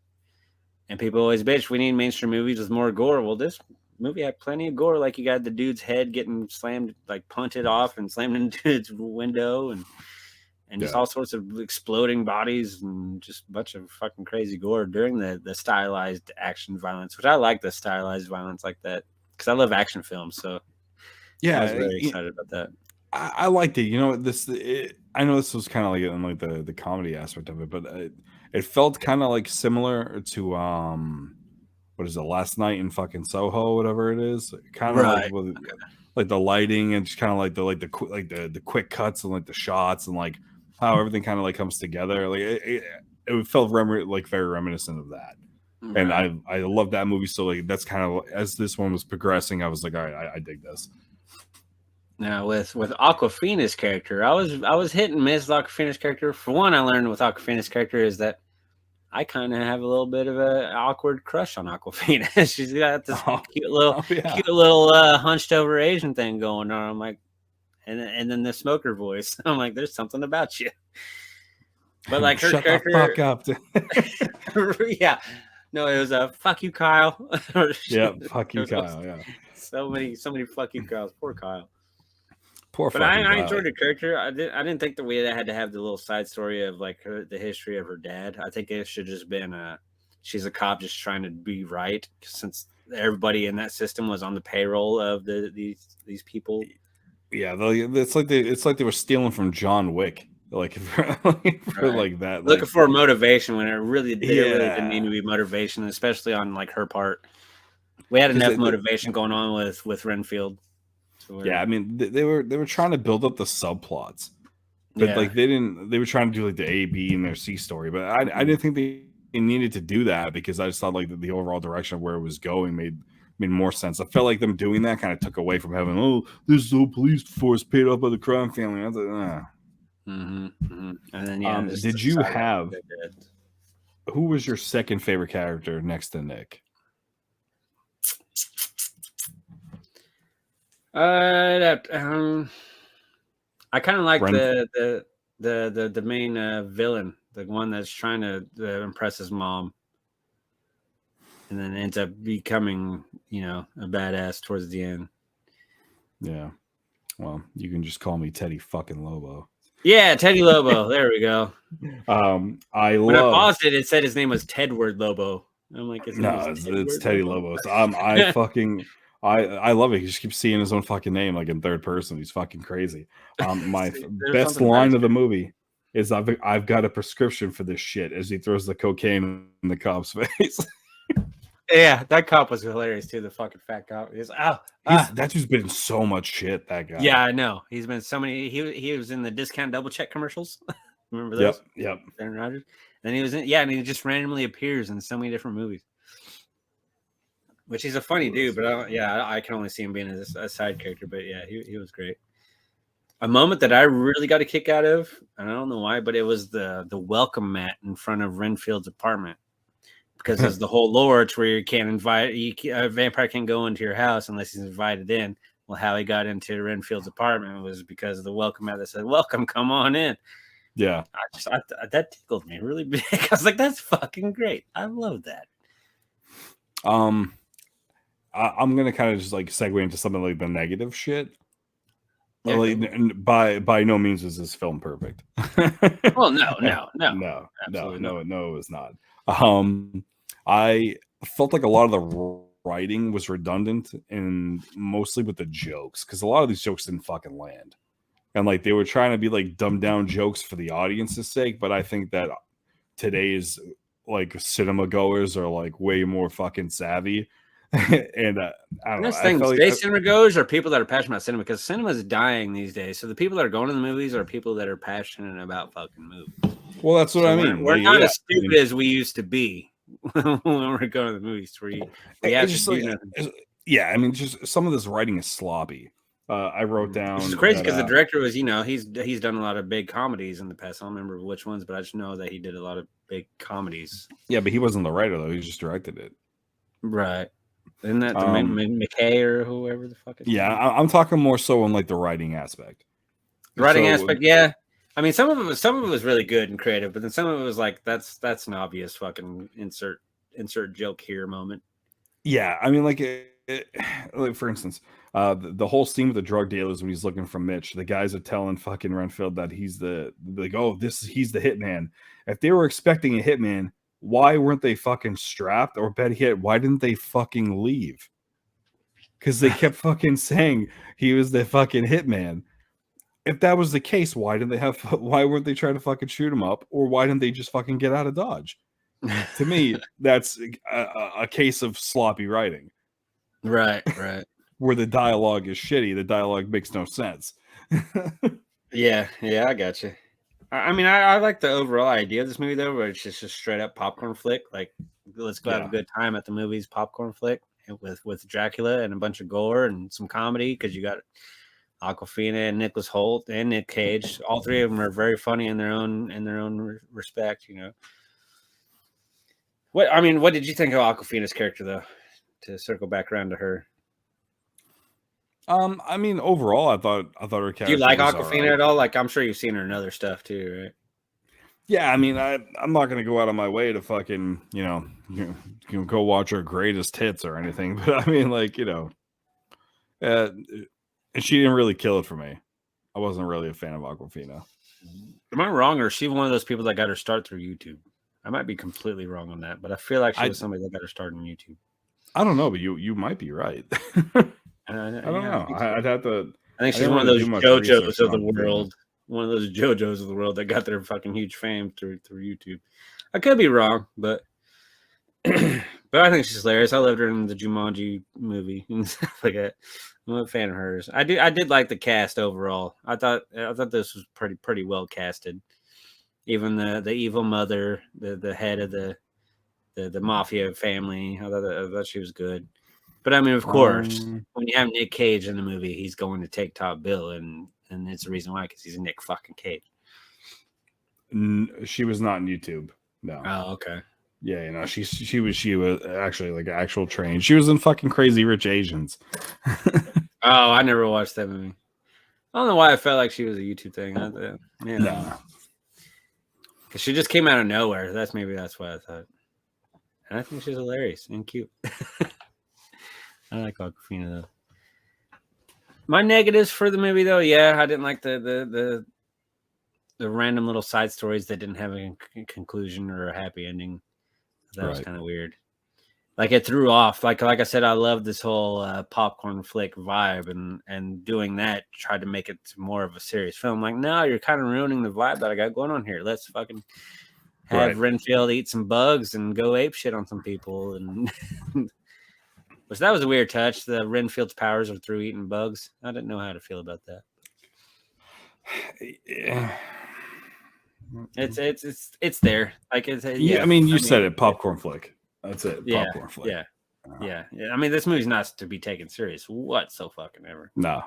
And people always bitch, we need mainstream movies with more gore. Well, this movie had plenty of gore. Like you got the dude's head getting slammed, like punted off and slammed into its window, and just all sorts of exploding bodies and just a bunch of fucking crazy gore during the stylized action violence, which I like the stylized violence like that because I love action films. So yeah, I was very excited about that. I liked it. You know, I know this was kind of like in like the comedy aspect of it, but it felt kind of like similar to what is it, Last Night in fucking Soho, whatever it is, kind of like with like the lighting and just kind of like the quick cuts and like the shots and like how everything kind of like comes together. Like it felt like very reminiscent of that. Right. And I love that movie. So like that's kind of as this one was progressing, I was like, all right, I dig this. Now with Awkwafina's character, I was hit and miss with Awkwafina's character. For one, I learned with Awkwafina's character is that I kind of have a little bit of an awkward crush on Awkwafina. She's got this cute little hunched over Asian thing going on. I'm like, and then the smoker voice. I'm like, there's something about you. But like her Shut character, the fuck up. Yeah, no, it was a fuck you, Kyle. Yeah, fuck you, Kyle. Yeah, so many fuck you, Kyles. Poor Kyle. Poor But fucking I guy. enjoyed her character. I didn't think the way that had to have the little side story of like the history of her dad. I think it should just been she's a cop just trying to be right since everybody in that system was on the payroll of these people. Yeah, it's like they were stealing from John Wick, like for Right. like that. Looking Like, for motivation when there really didn't need yeah, to be motivation, especially on like her part. We had because enough motivation going on with Renfield. yeah, I mean they were trying to build up the subplots, but Yeah. like they were trying to do like the A, B, and their C story, but I didn't think they needed to do that because I just thought like the overall direction of where it was going made more sense. I felt like them doing that kind of took away from having this is all police force paid off by the crime family. I was like, And then yeah, just did you decided have they did. who was your second favorite character next to Nick? I kind of like Ren- the main villain, the one that's trying to impress his mom, and then ends up becoming a badass towards the end. Yeah. Well, you can just call me Teddy fucking Lobo. Yeah, Teddy Lobo. There we go. When I paused it, it said his name was Tedward Lobo. I'm like, it's Teddy Lobo. So I love it. He just keeps seeing his own fucking name like in third person. He's fucking crazy. My best line of the movie is I've got a prescription for this shit as he throws the cocaine in the cop's face. Yeah, that cop was hilarious too. The fucking fat cop. He's that dude's been in so much shit. That guy. Yeah, I know. He's been so many. He was in the discount double check commercials. Remember those? Yep. Aaron Rodgers. And he was in. Yeah, and he just randomly appears in so many different movies. Which he's a funny dude, but I can only see him being a side character. But yeah, he was great. A moment that I really got a kick out of, and I don't know why, but it was the welcome mat in front of Renfield's apartment. Because there's the whole lore to where you can't invite a vampire can't go into your house unless he's invited in. Well, how he got into Renfield's apartment was because of the welcome mat that said, "Welcome, come on in." Yeah, that tickled me really big. I was like, "That's fucking great! I love that." I'm gonna kind of just like segue into something like the negative shit. Yeah, like, by no means is this film perfect. Well, no, it was not. I felt like a lot of the writing was redundant and mostly with the jokes because a lot of these jokes didn't fucking land, and like they were trying to be like dumbed down jokes for the audience's sake. But I think that today's like cinema goers are like way more fucking savvy. And I don't know. Cinema goers are people that are passionate about cinema because cinema is dying these days. So the people that are going to the movies are people that are passionate about fucking movies. Well, that's what I mean. We're not as stupid as we used to be when we're going to the movies. Yeah, I mean, just some of this writing is sloppy. I wrote down. Which is crazy because the director was, he's done a lot of big comedies in the past. I don't remember which ones, but I just know that he did a lot of big comedies. Yeah, but he wasn't the writer though; he just directed it. Right. Isn't that the McKay or whoever the fuck is? Yeah, I'm talking more so on like the writing aspect. The writing aspect, yeah. I mean, some of it was really good and creative, but then some of it was like that's an obvious fucking insert joke here moment. Yeah, I mean, like for instance, the whole scene with the drug dealers when he's looking for Mitch, the guys are telling fucking Renfield that he's the hitman. If they were expecting a hitman, why weren't they fucking strapped? Or better yet, why didn't they fucking leave? Because they kept fucking saying he was the fucking hitman. If that was the case, why weren't they trying to fucking shoot him up? Or why didn't they just fucking get out of Dodge? To me, that's a case of sloppy writing. Right. Where the dialogue is shitty. The dialogue makes no sense. Yeah, I got you. I mean, I like the overall idea of this movie, though, where it's just a straight-up popcorn flick. Like, let's go have a good time at the movies, popcorn flick, with Dracula and a bunch of gore and some comedy, because you got Awkwafina and Nicholas Hoult and Nick Cage. All three of them are very funny in their own respect, What did you think of Awkwafina's character, though? To circle back around to her. I mean, overall, I thought her character. Do you like Awkwafina at all? Like, I'm sure you've seen her in other stuff too, right? Yeah, I mean, I'm not gonna go out of my way to fucking, go watch her greatest hits or anything, but I mean, like, and she didn't really kill it for me. I wasn't really a fan of Aquafina. Am I wrong, or is she one of those people that got her start through YouTube? I might be completely wrong on that, but I feel like she was somebody that got her start on YouTube. I don't know, but you might be right. I don't know. I'd have to. I think she's one of those JoJos of the world. One of those JoJos of the world that got their fucking huge fame through YouTube. I could be wrong, but I think she's hilarious. I loved her in the Jumanji movie and stuff like that. I'm a fan of hers. I did like the cast overall. I thought this was pretty well casted. Even the evil mother, the head of the mafia family. I thought she was good. But I mean, of course, when you have Nick Cage in the movie, he's going to take top bill, and it's the reason why, because he's Nick fucking Cage. She was not on YouTube. No. Oh, okay. Yeah, you know, she was actually like actual trained. She was in fucking Crazy Rich Asians. Oh, I never watched that movie. I don't know why I felt like she was a YouTube thing. No. Because she just came out of nowhere. That's why I thought. And I think she's hilarious and cute. I like Aquafina though. My negatives for the movie though, yeah, I didn't like the random little side stories that didn't have a conclusion or a happy ending. That was kind of weird. Like it threw off. Like I said, I love this whole popcorn flick vibe, and doing that tried to make it more of a serious film. Like, no, you're kind of ruining the vibe that I got going on here. Let's fucking have Renfield eat some bugs and go ape shit on some people, and which that was a weird touch. The Renfield's powers are through eating bugs. I didn't know how to feel about that. Yeah. It's there. Like it's I mean, you said it, popcorn flick. That's it. Yeah, popcorn flick. Yeah. I mean, this movie's not to be taken serious whatsoever. No.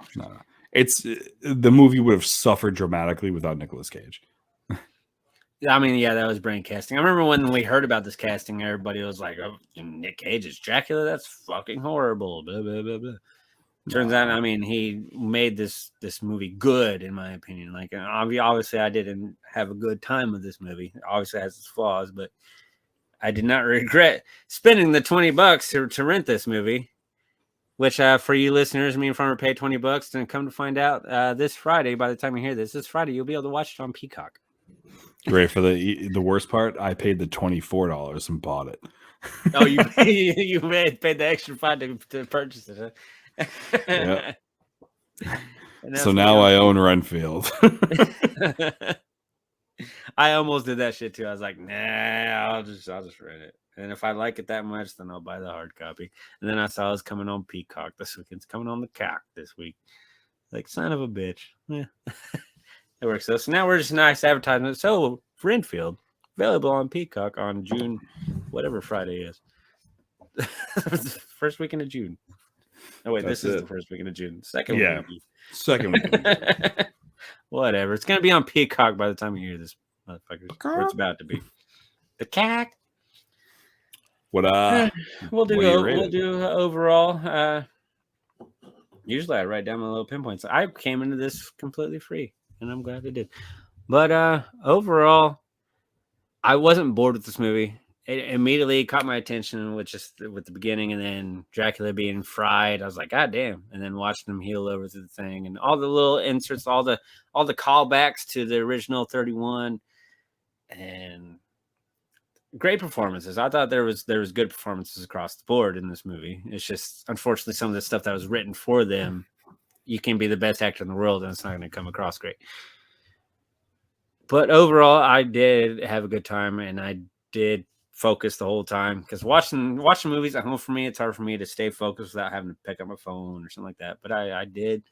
It's the movie would have suffered dramatically without Nicolas Cage. I mean, yeah, that was brain casting. I remember when we heard about this casting, everybody was like, "Oh, Nick Cage is Dracula? That's fucking horrible." Blah blah blah blah. Turns out, I mean, he made this movie good, in my opinion. Like, obviously, I didn't have a good time with this movie. It obviously has its flaws, but I did not regret spending the $20 to rent this movie. Which, for you listeners, me and Farmer paid $20, and come to find out, this Friday, by the time you hear this Friday, you'll be able to watch it on Peacock. Great. For the worst part, I paid the $24 and bought it. Oh, you paid the extra $5 to purchase it, huh? Yep. So now I own Renfield. I almost did that shit too. I was like, nah, I'll just rent it. And if I like it that much, then I'll buy the hard copy. And then I saw it was coming on Peacock this week. It's coming on the cock this week. Like, son of a bitch. Yeah. It works though. So now we're just nice advertisement. So Renfield, available on Peacock on June, whatever Friday is. First weekend of June. Oh wait, this is the first weekend of June. Second week. Second week. Whatever. It's gonna be on Peacock by the time you hear this, motherfuckers. Or it's about to be. The cack. We'll do overall. Usually I write down my little pinpoints. I came into this completely free, and I'm glad I did. But overall, I wasn't bored with this movie. It immediately caught my attention with the beginning, and then Dracula being fried. I was like, God damn! And then watching him heal over through the thing, and all the little inserts, all the callbacks to the original 31, and great performances. I thought there was good performances across the board in this movie. It's just unfortunately some of the stuff that was written for them. You can be the best actor in the world, and it's not going to come across great. But overall, I did have a good time, and I did focus the whole time, because watching movies at home, for me, it's hard for me to stay focused without having to pick up my phone or something like that. But I did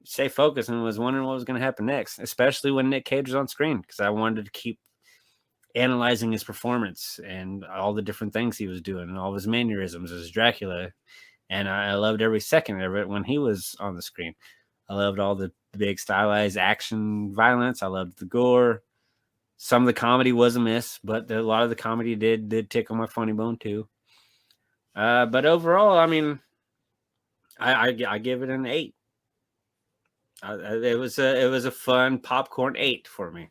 stay focused and was wondering what was going to happen next, especially when Nick Cage was on screen, because I wanted to keep analyzing his performance and all the different things he was doing and all of his mannerisms as Dracula. And I loved every second of it when he was on the screen. I loved all the big stylized action violence. I loved the gore. Some of the comedy was a miss, but a lot of the comedy did tickle my funny bone too. But overall, I mean, I give it an 8. It was a fun popcorn 8 for me.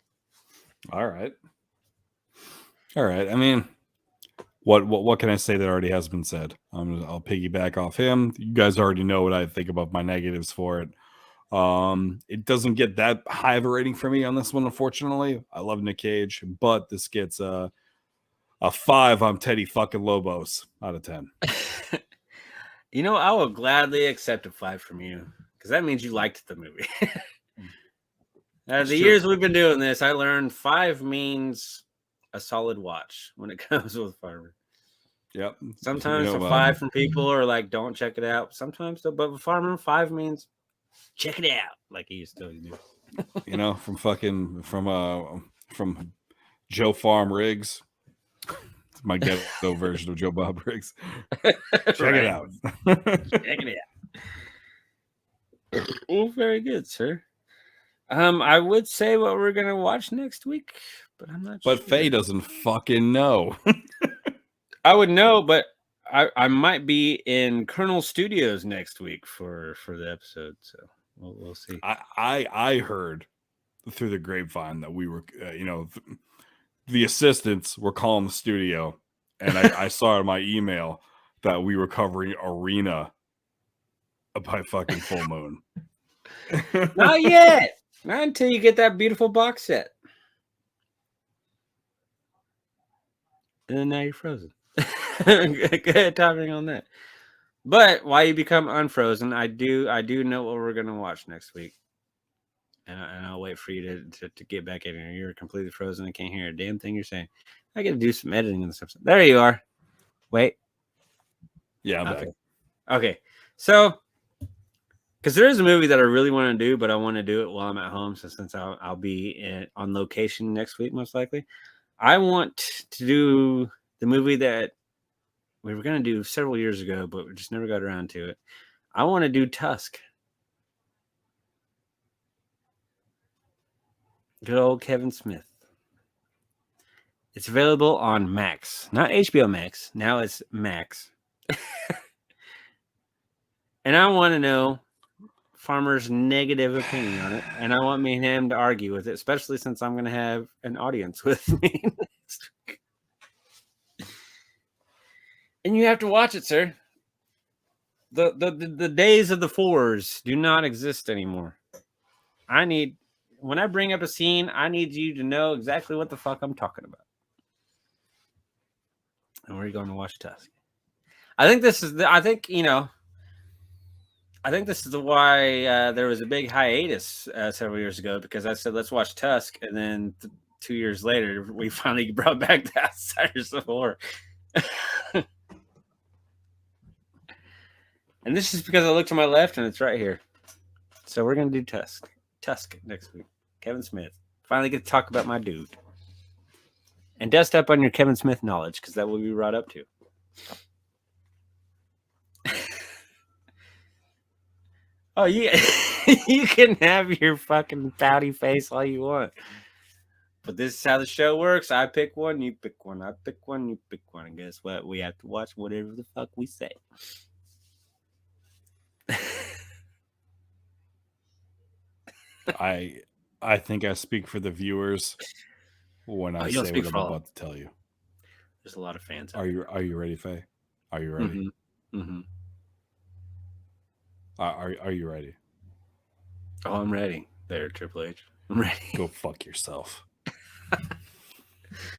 All right. I mean, what can I say that already has been said? I'll piggyback off him. You guys already know what I think about my negatives for it. It doesn't get that high of a rating for me on this one, unfortunately. I love Nick Cage, but this gets a 5 on Teddy fucking Lobos out of 10. You know, I will gladly accept a 5 from you because that means you liked the movie. The years we've been doing this, I learned 5 means a solid watch when it comes with Farmer. Yep. Sometimes a 5 from people are like, don't check it out. Sometimes, though, but with Farmer, 5 means check it out, like he used to do. You know, from Joe Farm Riggs. It's my ghetto version of Joe Bob Riggs. Check it out. Check it out. Well, very good, sir. I would say what we're gonna watch next week, but I'm not sure. But Faye doesn't fucking know. I would know, but I might be in Colonel Studios next week for the episode, so we'll see. I heard through the grapevine that we were, the assistants were calling the studio, and I saw in my email that we were covering Arena by fucking full moon. Not yet. Not until you get that beautiful box set. And then now you're frozen. Good timing on that. But while you become unfrozen, I do know what we're gonna watch next week. And I'll wait for you to get back in here. You're completely frozen. I can't hear a damn thing you're saying. I got to do some editing in this episode. There you are. Wait. Yeah, I'm okay. back. Okay. So, because there is a movie that I really want to do, but I want to do it while I'm at home. So since I'll be on location next week, most likely, I want to do the movie that we were going to do several years ago, but we just never got around to it. I want to do Tusk. Good old Kevin Smith. It's available on Max, not HBO Max. Now it's Max. And I want to know Farmer's negative opinion on it. And I want me and him to argue with it, especially since I'm going to have an audience with me next week. And you have to watch it, sir. The days of the 4s do not exist anymore. When I bring up a scene, I need you to know exactly what the fuck I'm talking about. And we're going to watch Tusk. I think this is why there was a big hiatus several years ago, because I said, let's watch Tusk. And then 2 years later, we finally brought back the Outsiders of Horror. And this is because I looked to my left and it's right here. So we're going to do Tusk next week. Kevin Smith. Finally get to talk about my dude. And dust up on your Kevin Smith knowledge, because that will be brought up too. Oh, you can have your fucking pouty face all you want. But this is how the show works. I pick one, you pick one. I pick one, you pick one. And guess what? We have to watch whatever the fuck we say. I think I speak for the viewers when I say what I'm about to tell you. There's a lot of fans. Are you ready, Faye? Are you ready? Mm-hmm. Are you ready? Oh, I'm ready. There, Triple H. I'm ready. Go fuck yourself.